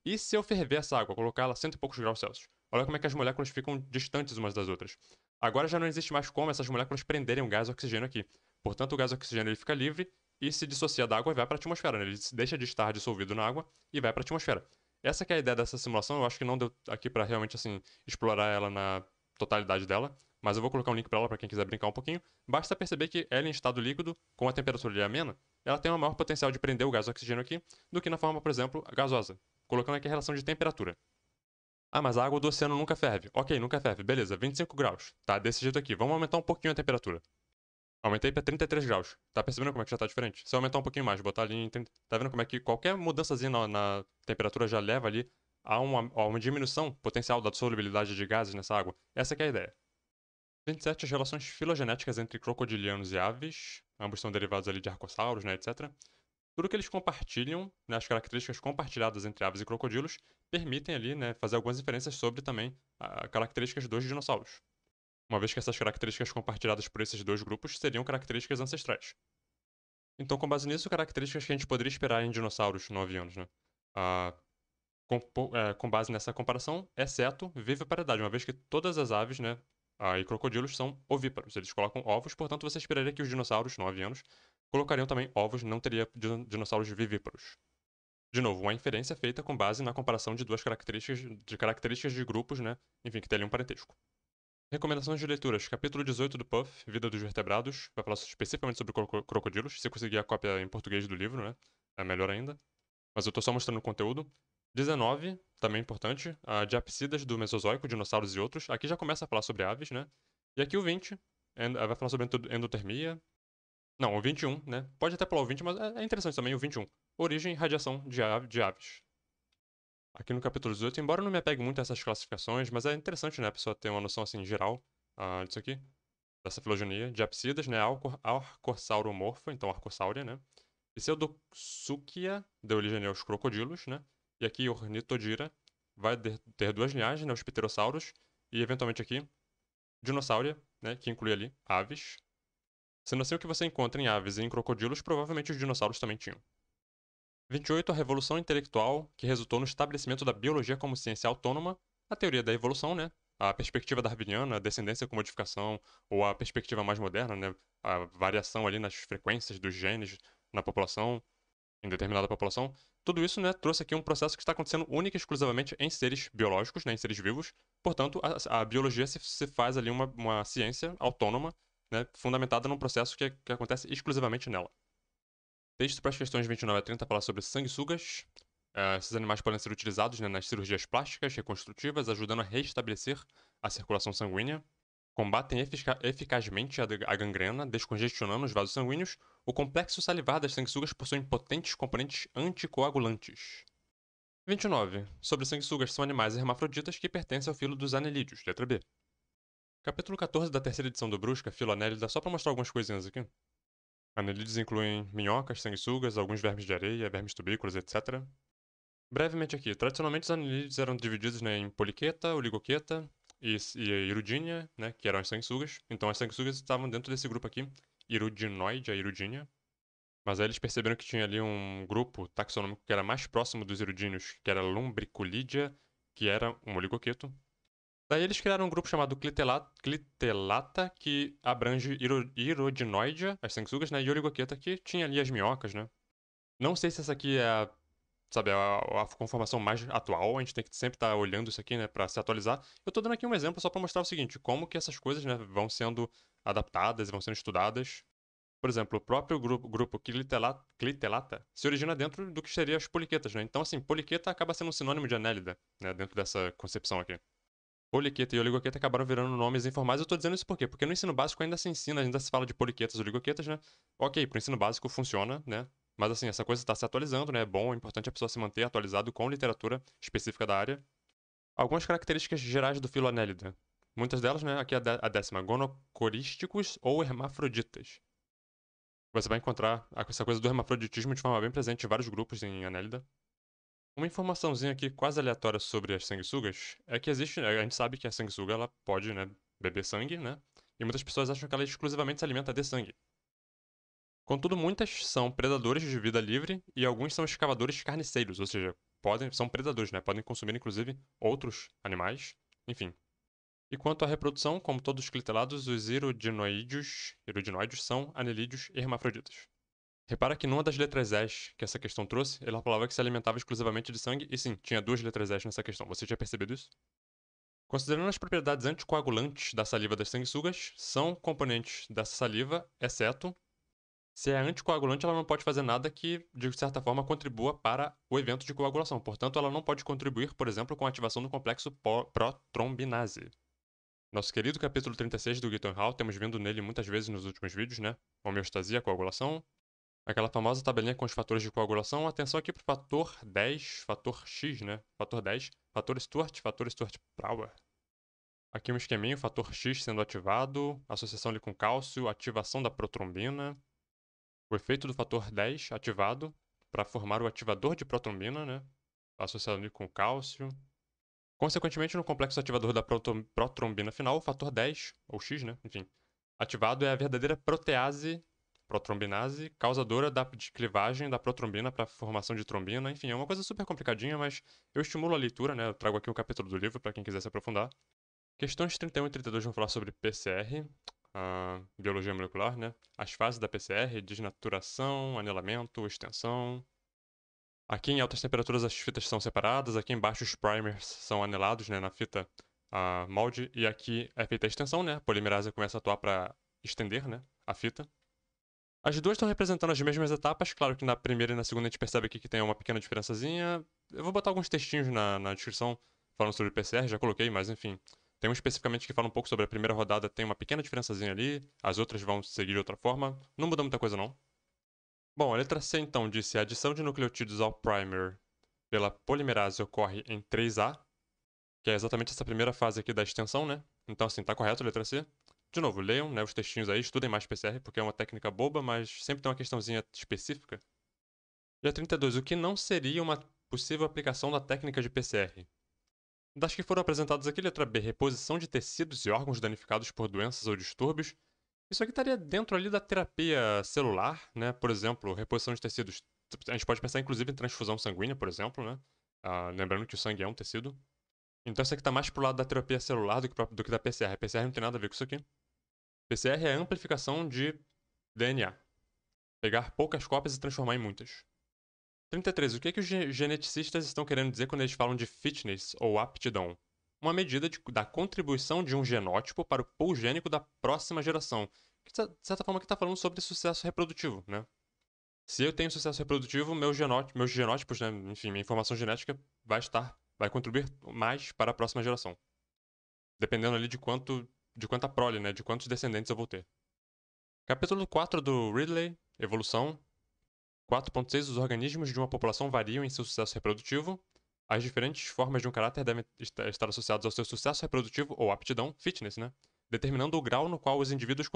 E se eu ferver essa água, colocar ela a 100 e poucos graus Celsius? Olha como é que as moléculas ficam distantes umas das outras. Agora já não existe mais como essas moléculas prenderem o gás oxigênio aqui. Portanto, o gás oxigênio ele fica livre e se dissocia da água e vai para a atmosfera, né? Ele deixa de estar dissolvido na água e vai para a atmosfera. Essa que é a ideia dessa simulação, eu acho que não deu aqui pra realmente, assim, explorar ela na totalidade dela, mas eu vou colocar um link pra ela pra quem quiser brincar um pouquinho. Basta perceber que ela em estado líquido, com a temperatura ali amena, ela tem um maior potencial de prender o gás oxigênio aqui do que na forma, por exemplo, gasosa. Colocando aqui a relação de temperatura. Ah, mas a água do oceano nunca ferve. Ok, nunca ferve. Beleza, 25 graus. Tá, desse jeito aqui. Vamos aumentar um pouquinho a temperatura. Aumentei pra 33 graus. Tá percebendo como é que já tá diferente? Se eu aumentar um pouquinho mais, botar ali em 30... Tá vendo como é que qualquer mudançazinha na temperatura já leva ali a uma diminuição potencial da solubilidade de gases nessa água? Essa que é a ideia. 27. As relações filogenéticas entre crocodilianos e aves. Ambos são derivados ali de arcossauros, né, etc. Tudo que eles compartilham, né, as características compartilhadas entre aves e crocodilos, permitem ali, né, fazer algumas inferências sobre também características dos dinossauros. Uma vez que essas características compartilhadas por esses dois grupos seriam características ancestrais. Então, com base nisso, características que a gente poderia esperar em dinossauros não avianos, né? Ah, com base nessa comparação, exceto viviparidade, uma vez que todas as aves, né, e crocodilos são ovíparos. Eles colocam ovos, portanto, você esperaria que os dinossauros não avianos colocariam também ovos, não teria dinossauros vivíparos. De novo, uma inferência feita com base na comparação de duas características de grupos, né, enfim, que teriam um parentesco. Recomendações de leituras. Capítulo 18 do Puff, Vida dos Vertebrados. Vai falar especificamente sobre crocodilos. Se conseguir a cópia em português do livro, né? É melhor ainda. Mas eu tô só mostrando o conteúdo. 19, também importante. A Diapsidas do Mesozoico, Dinossauros e Outros. Aqui já começa a falar sobre aves, né? E aqui o 20, vai falar sobre endotermia. Não, o 21, né? Pode até pular o 20, mas é interessante também o 21. Origem e radiação de aves. Aqui no capítulo 18, embora eu não me apegue muito a essas classificações, mas é interessante, né, a pessoa ter uma noção, assim, geral disso aqui, dessa filogenia. Diapsidas, né, Arcorsauromorfa, então Arcosáurea, né. Pseudosuchia deu origem aos crocodilos, né. E aqui Ornitodira vai ter duas linhagens, né, os pterossauros, e eventualmente aqui Dinossauria, né, que inclui ali aves. Sendo assim, o que você encontra em aves e em crocodilos, provavelmente os dinossauros também tinham. 28. A Revolução Intelectual, que resultou no estabelecimento da biologia como ciência autônoma, a teoria da evolução, né? A perspectiva darwiniana, a descendência com modificação, ou a perspectiva mais moderna, né? A variação ali nas frequências dos genes na população, em determinada população. Tudo isso, né, trouxe aqui um processo que está acontecendo única e exclusivamente em seres biológicos, né, em seres vivos. Portanto, a biologia se faz ali uma ciência autônoma, né, fundamentada num processo que acontece exclusivamente nela. Texto para as questões 29 a 30 fala sobre sanguessugas. Esses animais podem ser utilizados, né, nas cirurgias plásticas reconstrutivas, ajudando a restabelecer a circulação sanguínea. Combatem eficazmente a gangrena, descongestionando os vasos sanguíneos. O complexo salivar das sanguessugas possui potentes componentes anticoagulantes. 29. Sobre sanguessugas, são animais hermafroditas que pertencem ao filo dos anelídeos, letra B. Capítulo 14 da terceira edição do Brusca, Filo Anélida, só para mostrar algumas coisinhas aqui. Anelídeos incluem minhocas, sanguessugas, alguns vermes de areia, vermes tubícolas, etc. Brevemente aqui, tradicionalmente os anelídeos eram divididos, né, em poliqueta, oligoqueta e irudínia, né, que eram as sanguessugas. Então as sanguessugas estavam dentro desse grupo aqui, irudinoide, a irudínia. Mas aí eles perceberam que tinha ali um grupo taxonômico que era mais próximo dos irudíneos, que era Lumbriculidia, que era um oligoqueto. Daí eles criaram um grupo chamado Clitelata, que abrange Irodinoidea, as sanguessugas, né, e Oligoqueta, que tinha ali as minhocas, né. Não sei se essa aqui é sabe, a conformação mais atual, a gente tem que sempre estar olhando isso aqui, né, pra se atualizar. Eu tô dando aqui um exemplo só pra mostrar o seguinte, como que essas coisas, né, vão sendo adaptadas e vão sendo estudadas. Por exemplo, o próprio grupo Clitelata se origina dentro do que seria as poliquetas, né. Então, assim, poliqueta acaba sendo um sinônimo de anélida, né, dentro dessa concepção aqui. Poliqueta e oligoqueta acabaram virando nomes informais. Eu tô dizendo isso por quê? Porque no ensino básico ainda se ensina, ainda se fala de poliquetas e oligoquetas, né? Ok, pro ensino básico funciona, né? Mas assim, essa coisa está se atualizando, né? É bom, é importante a pessoa se manter atualizado com literatura específica da área. Algumas características gerais do filo anélida. Muitas delas, né? Aqui a décima, gonocorísticos ou hermafroditas. Você vai encontrar essa coisa do hermafroditismo de forma bem presente em vários grupos em anélida. Uma informaçãozinha aqui quase aleatória sobre as sanguessugas é que existe, a gente sabe que a sanguessuga ela pode, né, beber sangue, né? E muitas pessoas acham que ela exclusivamente se alimenta de sangue. Contudo, muitas são predadores de vida livre e alguns são escavadores carniceiros, ou seja, são predadores, né? Podem consumir inclusive outros animais, enfim. E quanto à reprodução, como todos os clitelados, os irodinoídeos são anelídeos hermafroditas. Repara que numa das letras S que essa questão trouxe, ela falava que se alimentava exclusivamente de sangue, e sim, tinha 2 letras S nessa questão. Você tinha percebido isso? Considerando as propriedades anticoagulantes da saliva das sanguessugas, são componentes dessa saliva, exceto se é anticoagulante, ela não pode fazer nada que, de certa forma, contribua para o evento de coagulação. Portanto, ela não pode contribuir, por exemplo, com a ativação do complexo protrombinase. Nosso querido capítulo 36 do Gitton Hall, temos vindo nele muitas vezes nos últimos vídeos, né? Homeostasia, coagulação. Aquela famosa tabelinha com os fatores de coagulação. Atenção aqui pro fator 10, fator X, né? Fator 10, fator Stuart-Power. Aqui um esqueminho, fator X sendo ativado, associação ali com cálcio, ativação da protrombina. O efeito do fator 10 ativado para formar o ativador de protrombina, né? Associado ali com cálcio. Consequentemente, no complexo ativador da protrombina final, o fator 10, ou X, né? Enfim, ativado é a verdadeira protease, protrombinase, causadora de clivagem da protrombina para formação de trombina. Enfim, é uma coisa super complicadinha, mas eu estimulo a leitura, né? Eu trago aqui um capítulo do livro para quem quiser se aprofundar. Questões 31 e 32 vão falar sobre PCR, biologia molecular, né? As fases da PCR, desnaturação, anelamento, extensão. Aqui em altas temperaturas as fitas são separadas, aqui embaixo os primers são anelados, né, na fita molde, e aqui é feita a extensão, né? A polimerase começa a atuar para estender, né, a fita. As duas estão representando as mesmas etapas, claro que na primeira e na segunda a gente percebe aqui que tem uma pequena diferençazinha. Eu vou botar alguns textinhos na descrição falando sobre o PCR, já coloquei, mas enfim. Tem um especificamente que fala um pouco sobre a primeira rodada, tem uma pequena diferençazinha ali, as outras vão seguir de outra forma, não muda muita coisa não. Bom, a letra C então disse: a adição de nucleotídeos ao primer pela polimerase ocorre em 3A, que é exatamente essa primeira fase aqui da extensão, né? Então assim, tá correto a letra C. De novo, leiam, né, os textinhos aí, estudem mais PCR, porque é uma técnica boba, mas sempre tem uma questãozinha específica. E a 32, o que não seria uma possível aplicação da técnica de PCR? Das que foram apresentadas aqui, letra B, reposição de tecidos e órgãos danificados por doenças ou distúrbios. Isso aqui estaria dentro ali da terapia celular, né? Por exemplo, reposição de tecidos. A gente pode pensar inclusive em transfusão sanguínea, por exemplo, né? Lembrando que o sangue é um tecido. Então isso aqui está mais pro lado da terapia celular do que da PCR. A PCR não tem nada a ver com isso aqui. PCR é a amplificação de DNA. Pegar poucas cópias e transformar em muitas. 33. O que os geneticistas estão querendo dizer quando eles falam de fitness ou aptidão? Uma medida da contribuição de um genótipo para o pool gênico da próxima geração. Que, de certa forma, que está falando sobre sucesso reprodutivo, né? Se eu tenho sucesso reprodutivo, meus genótipos, né? Enfim, minha informação genética vai contribuir mais para a próxima geração. Dependendo ali de quanta prole, né? De quantos descendentes eu vou ter. Capítulo 4 do Ridley, Evolução. 4.6 Os organismos de uma população variam em seu sucesso reprodutivo. As diferentes formas de um caráter devem estar associadas ao seu sucesso reprodutivo ou aptidão, fitness, né? Determinando o grau no qual os indivíduos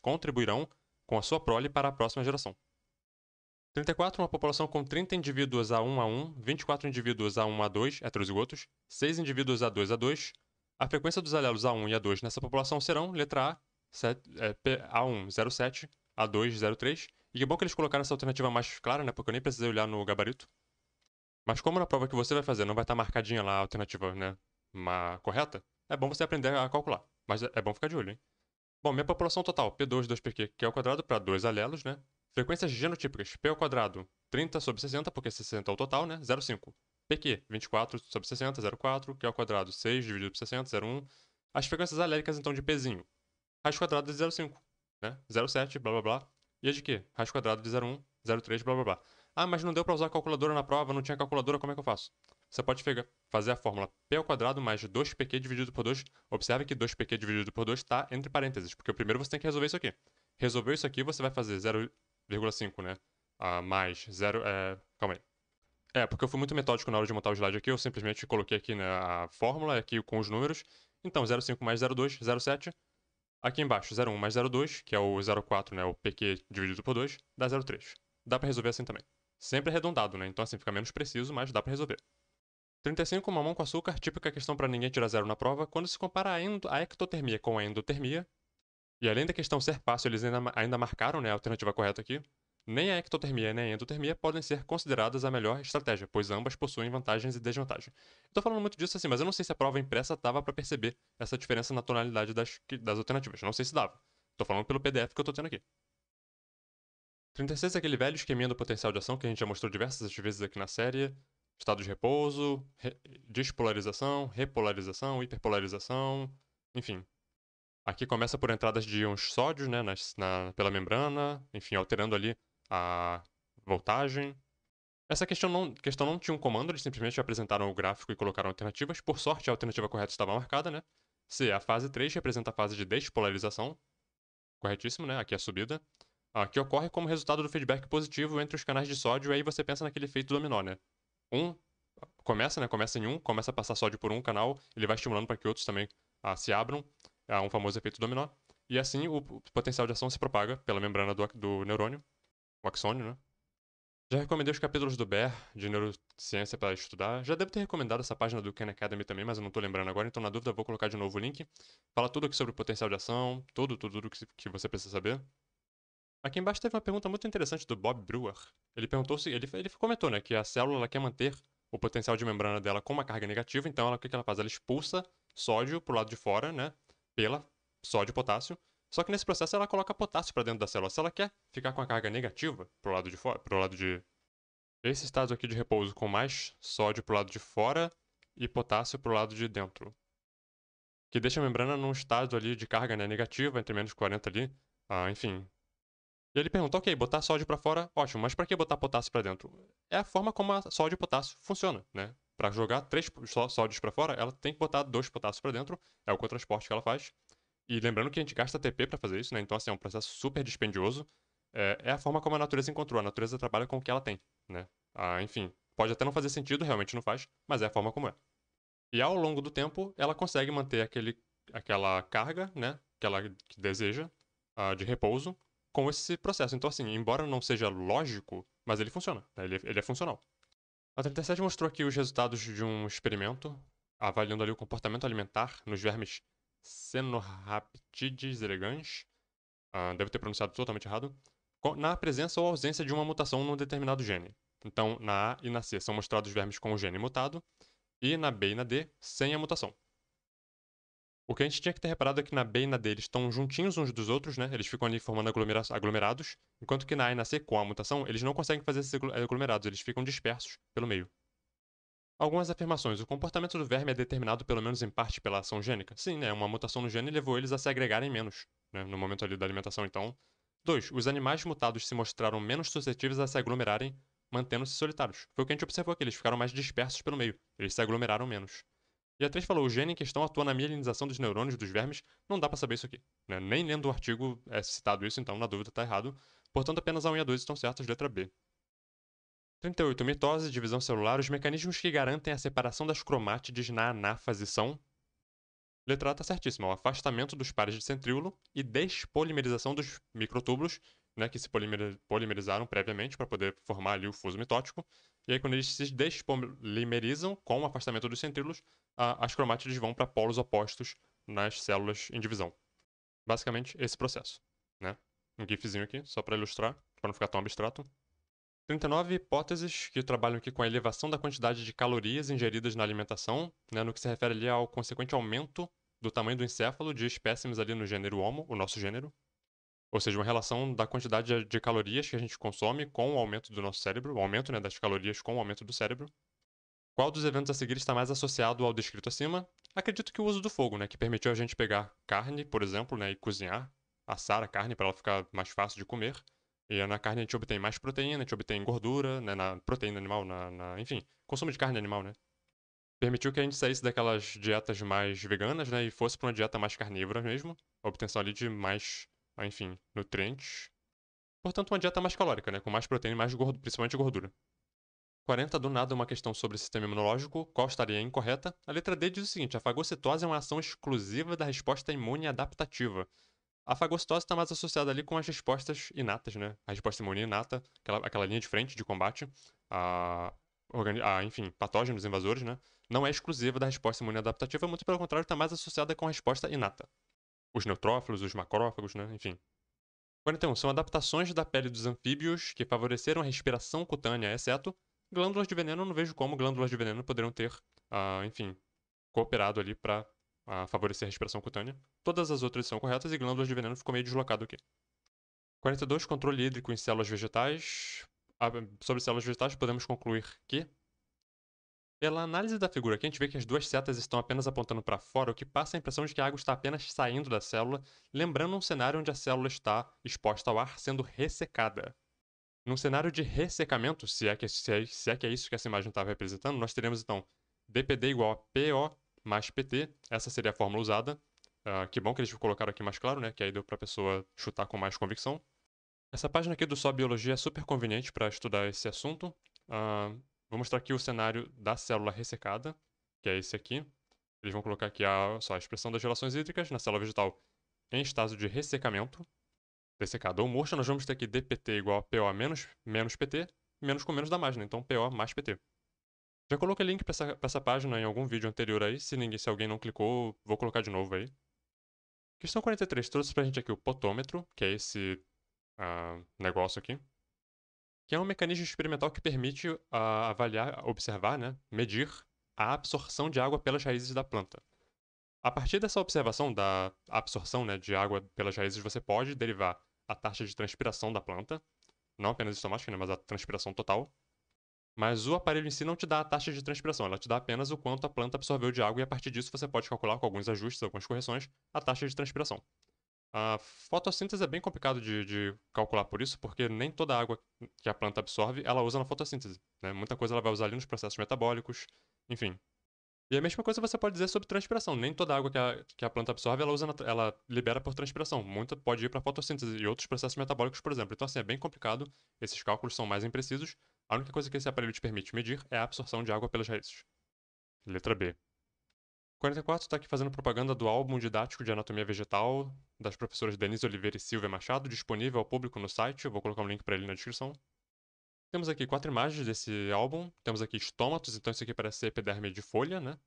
contribuirão com a sua prole para a próxima geração. 34 Uma população com 30 indivíduos A1A1, 24 indivíduos A1A2, heterozigotos, 6 indivíduos A2A2. A frequência dos alelos A1 e A2 nessa população serão, letra A, A1, 0,7, A2, 0,3. E que bom que eles colocaram essa alternativa mais clara, né? Porque eu nem precisei olhar no gabarito. Mas como na prova que você vai fazer não vai estar marcadinha lá a alternativa, né? Correta, é bom você aprender a calcular. Mas é bom ficar de olho, hein? Bom, minha população total, P2, 2pq, que é o quadrado para 2 alelos, né? Frequências genotípicas, P ao quadrado, 30 sobre 60, porque 60 é o total, né? 0,5. PQ, 24 sobre 60, 0,4, que é o quadrado, 6 dividido por 60, 0,1. As frequências aléricas, então, de Pzinho. Raiz quadrada de 0,5, né? 0,7, blá blá blá. E a de quê? Raiz quadrada de 0,1, 0,3, blá blá blá. Ah, mas não deu para usar a calculadora na prova, não tinha calculadora, como é que eu faço? Você pode fazer a fórmula P ao quadrado mais 2pq dividido por 2. Observe que 2pq dividido por 2 está entre parênteses, porque primeiro você tem que resolver isso aqui. Resolveu isso aqui, você vai fazer 0,5, né? Mais 0... calma aí. Porque eu fui muito metódico na hora de montar o slide aqui, eu simplesmente coloquei aqui, né, a fórmula aqui com os números. Então, 0,5 mais 0,2, 0,7. Aqui embaixo, 0,1 mais 0,2, que é o 0,4, né, o PQ dividido por 2, dá 0,3. Dá pra resolver assim também. Sempre arredondado, né? Então assim fica menos preciso, mas dá pra resolver. 35, mamão com açúcar, típica questão para ninguém tirar zero na prova. Quando se compara a ectotermia com a endotermia, e além da questão ser fácil, eles ainda marcaram, né, a alternativa correta aqui, nem a ectotermia nem a endotermia podem ser consideradas a melhor estratégia, pois ambas possuem vantagens e desvantagens. Estou falando muito disso assim, mas eu não sei se a prova impressa dava para perceber essa diferença na tonalidade das alternativas. Não sei se dava. Estou falando pelo PDF que eu estou tendo aqui. 36 é aquele velho esqueminha do potencial de ação que a gente já mostrou diversas vezes aqui na série. Estado de repouso, despolarização, repolarização, hiperpolarização, enfim. Aqui começa por entradas de íons sódios, né, pela membrana, enfim, alterando ali a voltagem. Essa questão não tinha um comando, eles simplesmente apresentaram o gráfico e colocaram alternativas. Por sorte, a alternativa correta estava marcada, né? C, a fase 3 representa a fase de despolarização. Corretíssimo, né? Aqui é a subida. Que ocorre como resultado do feedback positivo entre os canais de sódio, e aí você pensa naquele efeito dominó, né? Começa, né? Começa em começa a passar sódio por um canal, ele vai estimulando para que outros também se abram, um famoso efeito dominó. E assim o potencial de ação se propaga pela membrana do neurônio, o axônio, né? Já recomendei os capítulos do Baer, de neurociência, para estudar. Já devo ter recomendado essa página do Khan Academy também, mas eu não tô lembrando agora, então na dúvida eu vou colocar de novo o link. Fala tudo aqui sobre o potencial de ação, tudo que você precisa saber. Aqui embaixo teve uma pergunta muito interessante do Bob Brewer. Ele perguntou se. Ele comentou, né, que a célula ela quer manter o potencial de membrana dela com uma carga negativa, então o que ela faz? Ela expulsa sódio pro lado de fora, né? Pela sódio e potássio. Só que nesse processo ela coloca potássio para dentro da célula. Se ela quer ficar com a carga negativa pro lado de fora, pro lado de. Esse estado aqui de repouso com mais sódio pro lado de fora e potássio pro lado de dentro. Que deixa a membrana num estado ali de carga, né, negativa, entre menos 40 ali. Enfim, e ele pergunta, ok, botar sódio para fora, ótimo, mas para que botar potássio para dentro? É a forma como a sódio e potássio funciona, né? Para jogar 3 sódios para fora, ela tem que botar 2 potássios para dentro, é o cotransporte que ela faz. E lembrando que a gente gasta ATP para fazer isso, né? Então, assim, é um processo super dispendioso. É a forma como a natureza encontrou. A natureza trabalha com o que ela tem, né? Enfim, pode até não fazer sentido, realmente não faz, mas é a forma como é. E ao longo do tempo, ela consegue manter aquela carga, né? Que ela deseja, de repouso, com esse processo. Então, assim, embora não seja lógico, mas ele funciona, né? Ele é funcional. A 37 mostrou aqui os resultados de um experimento avaliando ali o comportamento alimentar nos vermes Cenorhabditis elegans, devo ter pronunciado totalmente errado, na presença ou ausência de uma mutação num determinado gene. Então, na A e na C são mostrados vermes com o gene mutado, e na B e na D sem a mutação. O que a gente tinha que ter reparado é que na B e na D eles estão juntinhos uns dos outros, né? Eles ficam ali formando aglomerados, enquanto que na A e na C, com a mutação, eles não conseguem fazer esses aglomerados, eles ficam dispersos pelo meio. Algumas afirmações. O comportamento do verme é determinado pelo menos em parte pela ação gênica? Sim, né? Uma mutação no gene levou eles a se agregarem menos, né? No momento ali da alimentação, então. 2. Os animais mutados se mostraram menos suscetíveis a se aglomerarem, mantendo-se solitários. Foi o que a gente observou aqui, eles ficaram mais dispersos pelo meio, eles se aglomeraram menos. E a 3 falou, o gene em questão atua na mielinização dos neurônios dos vermes, não dá pra saber isso aqui. Né? Nem lendo o artigo é citado isso, então na dúvida tá errado. Portanto, apenas a 1 e a 2 estão certas, letra B. 38. Mitose, divisão celular, os mecanismos que garantem a separação das cromátides na anáfase são... Letra A tá certíssima, o afastamento dos pares de centríolo e despolimerização dos microtúbulos, né, que se polimerizaram previamente para poder formar ali o fuso mitótico. E aí, quando eles se despolimerizam com o afastamento dos centríolos, as cromátides vão para polos opostos nas células em divisão. Basicamente, esse processo. Né? Um gifzinho aqui, só para ilustrar, para não ficar tão abstrato. 39 hipóteses que trabalham aqui com a elevação da quantidade de calorias ingeridas na alimentação, né, no que se refere ali ao consequente aumento do tamanho do encéfalo de espécimes ali no gênero Homo, o nosso gênero. Ou seja, uma relação da quantidade de calorias que a gente consome com o aumento do nosso cérebro, o aumento, né, das calorias com o aumento do cérebro. Qual dos eventos a seguir está mais associado ao descrito acima? Acredito que o uso do fogo, né, que permitiu a gente pegar carne, por exemplo, né, e cozinhar, assar a carne para ela ficar mais fácil de comer. E na carne a gente obtém mais proteína, a gente obtém gordura, né, na proteína animal, enfim, consumo de carne animal, né? Permitiu que a gente saísse daquelas dietas mais veganas, né, e fosse para uma dieta mais carnívora mesmo, a obtenção ali de mais, enfim, nutrientes. Portanto, uma dieta mais calórica, né, com mais proteína e mais gordura, principalmente gordura. 40, do nada, uma questão sobre o sistema imunológico. Qual estaria incorreta? A letra D diz o seguinte: a fagocitose é uma ação exclusiva da resposta imune adaptativa. A fagocitose está mais associada ali com as respostas inatas, né? A resposta imune inata, aquela linha de frente de combate enfim, patógenos invasores, né? Não é exclusiva da resposta imune adaptativa, muito pelo contrário, está mais associada com a resposta inata. Os neutrófilos, os macrófagos, né? Enfim. 41. São adaptações da pele dos anfíbios que favoreceram a respiração cutânea, exceto glândulas de veneno. Não vejo como glândulas de veneno poderiam ter, enfim, cooperado ali para favorecer a respiração cutânea. Todas as outras são corretas e glândulas de veneno ficou meio deslocado aqui. 42, controle hídrico em células vegetais. Sobre células vegetais, podemos concluir que, pela análise da figura aqui, a gente vê que as duas setas estão apenas apontando para fora, o que passa a impressão de que a água está apenas saindo da célula, lembrando um cenário onde a célula está exposta ao ar sendo ressecada. Num cenário de ressecamento, se é que é isso que essa imagem estava representando, nós teremos então dPd igual a PO mais PT, essa seria a fórmula usada. Que bom que eles colocaram aqui mais claro, né? Que aí deu para a pessoa chutar com mais convicção. Essa página aqui do Só Biologia é super conveniente para estudar esse assunto. Vou mostrar aqui o cenário da célula ressecada, que é esse aqui. Eles vão colocar aqui só a expressão das relações hídricas na célula vegetal em estado de ressecamento. Dessecada ou murcha, nós vamos ter aqui dPt igual a PO menos PT, menos com menos dá mais, né? Então PO mais PT. Já coloquei link para essa página em algum vídeo anterior aí. Se alguém não clicou, vou colocar de novo aí. Questão 43 trouxe pra gente aqui o potômetro, que é esse negócio aqui, que é um mecanismo experimental que permite avaliar, observar, né, medir a absorção de água pelas raízes da planta. A partir dessa observação da absorção, né, de água pelas raízes, você pode derivar a taxa de transpiração da planta, não apenas estomática, né, mas a transpiração total. Mas o aparelho em si não te dá a taxa de transpiração, ela te dá apenas o quanto a planta absorveu de água e a partir disso você pode calcular com alguns ajustes, algumas correções, a taxa de transpiração. A fotossíntese é bem complicado de calcular por isso, porque nem toda a água que a planta absorve, ela usa na fotossíntese. Né? Muita coisa ela vai usar ali nos processos metabólicos, enfim. E a mesma coisa você pode dizer sobre transpiração. Nem toda a água que a planta absorve, ela libera por transpiração. Muita pode ir para fotossíntese e outros processos metabólicos, por exemplo. Então, assim, é bem complicado. Esses cálculos são mais imprecisos. A única coisa que esse aparelho te permite medir é a absorção de água pelas raízes. Letra B. 44 está aqui fazendo propaganda do álbum didático de anatomia vegetal das professoras Denise Oliveira e Silvia Machado, disponível ao público no site. Eu vou colocar um link para ele na descrição. Temos aqui 4 imagens desse álbum. Temos aqui estômatos, então isso aqui parece ser epiderme de folha, né?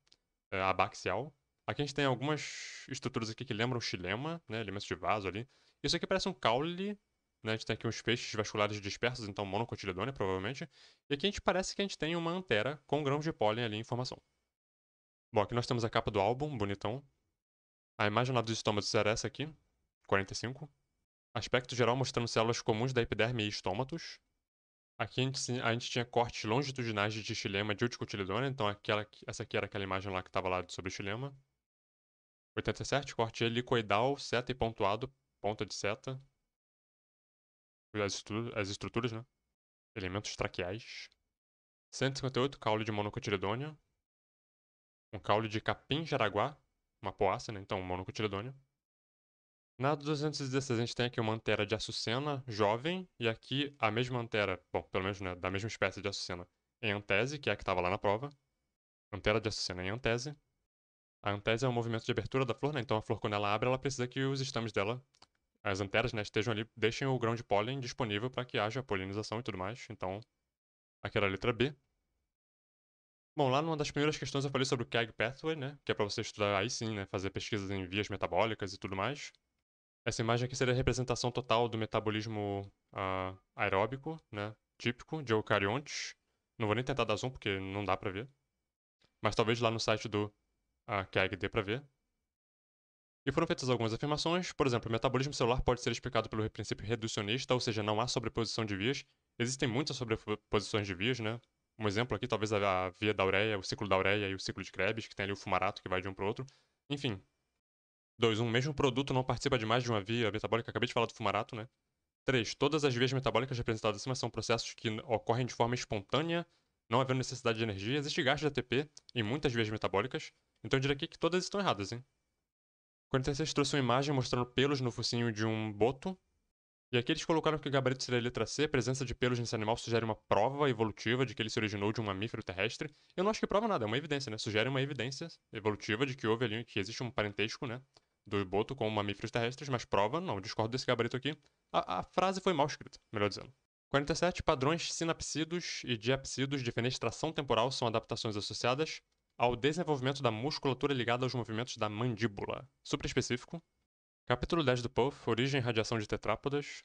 Abaxial. Aqui a gente tem algumas estruturas aqui que lembram xilema, né? Elementos de vaso ali. Isso aqui parece um caule, né? A gente tem aqui uns feixes vasculares dispersos, então monocotiledônia, provavelmente. E aqui parece que a gente tem uma antera com grãos de pólen ali em formação. Bom, aqui nós temos a capa do álbum, bonitão. A imagem lá dos estômatos era essa aqui, 45. Aspecto geral mostrando células comuns da epiderme e estômatos. Aqui a gente tinha cortes longitudinais de xilema de uticotiledônia, então essa aqui era aquela imagem lá que estava lá sobre o xilema. 87, corte helicoidal, seta e pontuado, ponta de seta. As estruturas, né? Elementos traqueais. 158, caule de monocotiledônia. Um caule de capim-jaraguá, uma poácea, né? Então monocotiledônia. Na 216 a gente tem aqui uma antera de açucena jovem, e aqui a mesma antera, bom, pelo menos né, da mesma espécie de açucena, em antese, que é a que estava lá na prova. Antera de açucena em antese. A antese é um movimento de abertura da flor, né? Então a flor, quando ela abre, ela precisa que os estames dela, as anteras, né, estejam ali, deixem o grão de pólen disponível para que haja polinização e tudo mais. Então, aqui era a letra B. Bom, lá numa das primeiras questões eu falei sobre o KEGG Pathway, né? Que é para você estudar aí sim, né? Fazer pesquisas em vias metabólicas e tudo mais. Essa imagem aqui seria a representação total do metabolismo aeróbico, né? Típico de eucariontes. Não vou nem tentar dar zoom porque não dá para ver. Mas talvez lá no site do KEGG dê para ver. E foram feitas algumas afirmações. Por exemplo, o metabolismo celular pode ser explicado pelo princípio reducionista, ou seja, não há sobreposição de vias. Existem muitas sobreposições de vias, né? Um exemplo aqui, talvez a via da ureia, o ciclo da ureia e o ciclo de Krebs, que tem ali o fumarato que vai de um para o outro. Enfim. 2. Um mesmo produto não participa de mais de uma via metabólica. Acabei de falar do fumarato, né? 3. Todas as vias metabólicas representadas acima são processos que ocorrem de forma espontânea, não havendo necessidade de energia. Existe gasto de ATP em muitas vias metabólicas. Então eu diria aqui que todas estão erradas, hein? 46 trouxe uma imagem mostrando pelos no focinho de um boto. E aqui eles colocaram que o gabarito seria a letra C. A presença de pelos nesse animal sugere uma prova evolutiva de que ele se originou de um mamífero terrestre. Eu não acho que prova nada, é uma evidência, né? Sugere uma evidência evolutiva de que houve ali, que existe um parentesco, né? Do boto com mamíferos terrestres, mas prova, não, discordo desse gabarito aqui. A frase foi mal escrita, melhor dizendo. 47. Padrões sinapsídeos e diapsídeos de fenestração temporal são adaptações associadas ao desenvolvimento da musculatura ligada aos movimentos da mandíbula. Super específico. Capítulo 10 do PUF, Origem e Radiação de Tetrápodas.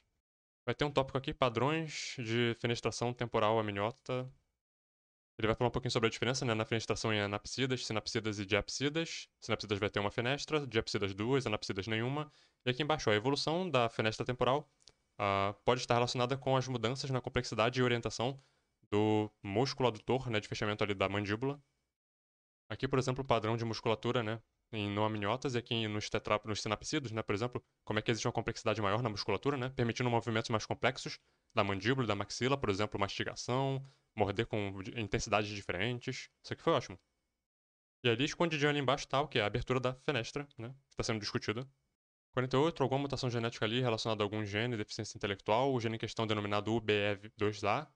Vai ter um tópico aqui, padrões de fenestração temporal amniota. Ele vai falar um pouquinho sobre a diferença, né, na fenestração em anapsidas, sinapsidas e diapsidas. Sinapsidas vai ter uma fenestra, diapsidas duas, anapsidas nenhuma. E aqui embaixo, a evolução da fenestra temporal pode estar relacionada com as mudanças na complexidade e orientação do músculo adutor, né, de fechamento ali da mandíbula. Aqui, por exemplo, o padrão de musculatura, né, em não-amniotas e aqui nos sinapsídeos, né, por exemplo, como é que existe uma complexidade maior na musculatura, né, permitindo movimentos mais complexos da mandíbula e da maxila, por exemplo, mastigação, morder com intensidades diferentes. Isso aqui foi ótimo. E ali, escondidinho ali embaixo, tá o que é a abertura da fenestra, né, que está sendo discutida. 48, alguma mutação genética ali relacionada a algum gene, deficiência intelectual, o gene em questão denominado UBE2A,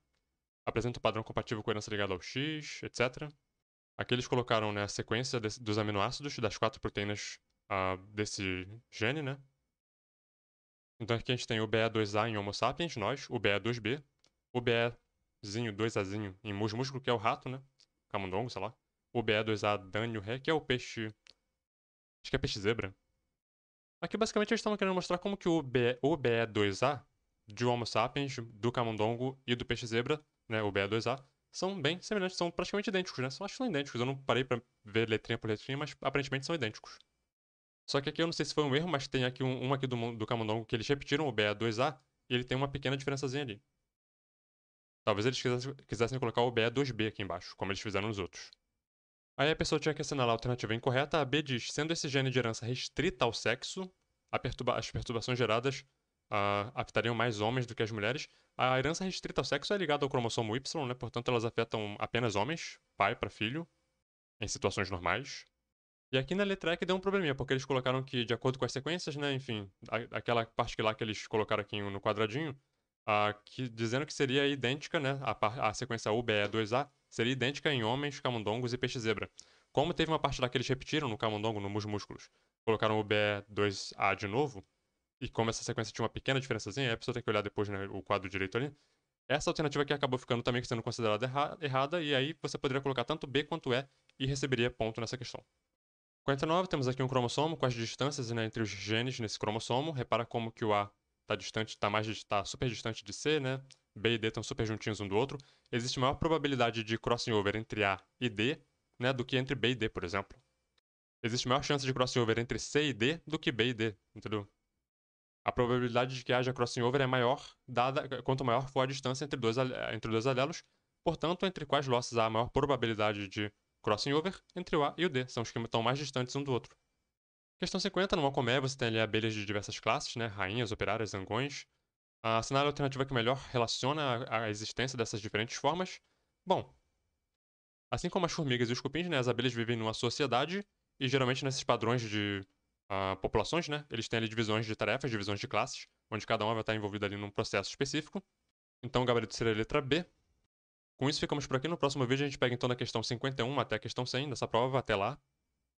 apresenta um padrão compatível com a herança ligada ao X, etc. Aqui eles colocaram, né, a sequência dos aminoácidos das 4 proteínas desse gene, né? Então aqui a gente tem o BE2A em Homo sapiens, nós, o BE2B, o BE-zinho, 2Azinho em músculo, que é o rato, né? Camundongo, sei lá. O BE2A dânio ré, que é o peixe. Acho que é peixe zebra. Aqui basicamente eles estão querendo mostrar como que o BE2A de Homo sapiens, do camundongo e do peixe zebra, né, o BE2A, são bem semelhantes, são praticamente idênticos, né? Acho que são idênticos, eu não parei pra ver letrinha por letrinha, mas aparentemente são idênticos. Só que aqui eu não sei se foi um erro, mas tem aqui um aqui do camundongo que eles repetiram o BE2A e ele tem uma pequena diferençazinha ali. Talvez eles quisessem colocar o BE2B aqui embaixo, como eles fizeram nos outros. Aí a pessoa tinha que assinalar a alternativa incorreta. A B diz: sendo esse gene de herança restrita ao sexo, as perturbações geradas afetariam mais homens do que as mulheres. A herança restrita ao sexo é ligada ao cromossomo Y, né? Portanto, elas afetam apenas homens, pai para filho, em situações normais. E aqui na letra E que deu um probleminha, porque eles colocaram que, de acordo com as sequências, né? Enfim, aquela parte lá que eles colocaram aqui no quadradinho, dizendo que seria idêntica, né? A sequência UBE2A seria idêntica em homens, camundongos e peixe-zebra. Como teve uma parte lá que eles repetiram no camundongo, nos músculos, colocaram o BE2A de novo, e como essa sequência tinha uma pequena diferençazinha, aí a pessoa tem que olhar depois, né, o quadro direito ali. Essa alternativa aqui acabou ficando também sendo considerada errada, e aí você poderia colocar tanto B quanto E e receberia ponto nessa questão. 49, temos aqui um cromossomo com as distâncias, né, entre os genes nesse cromossomo. Repara como que o A está distante, tá super distante de C, né? B e D estão super juntinhos um do outro. Existe maior probabilidade de crossing over entre A e D, né, do que entre B e D, por exemplo. Existe maior chance de crossing over entre C e D do que B e D, entendeu? A probabilidade de que haja crossing over é maior quanto maior for a distância entre dois alelos. Portanto, entre quais losses há a maior probabilidade de crossing over? Entre o A e o D, são os que estão mais distantes um do outro. Questão 50, numa colmeia você tem ali abelhas de diversas classes, né? Rainhas, operárias, zangões. Assinale a alternativa que melhor relaciona a existência dessas diferentes formas. Bom, assim como as formigas e os cupins, né, as abelhas vivem numa sociedade e geralmente nesses padrões de populações, né, eles têm ali divisões de tarefas, divisões de classes, onde cada uma vai estar envolvida ali num processo específico. Então o gabarito seria a letra B. Com isso ficamos por aqui. No próximo vídeo a gente pega então da questão 51 até a questão 100 dessa prova. Até lá.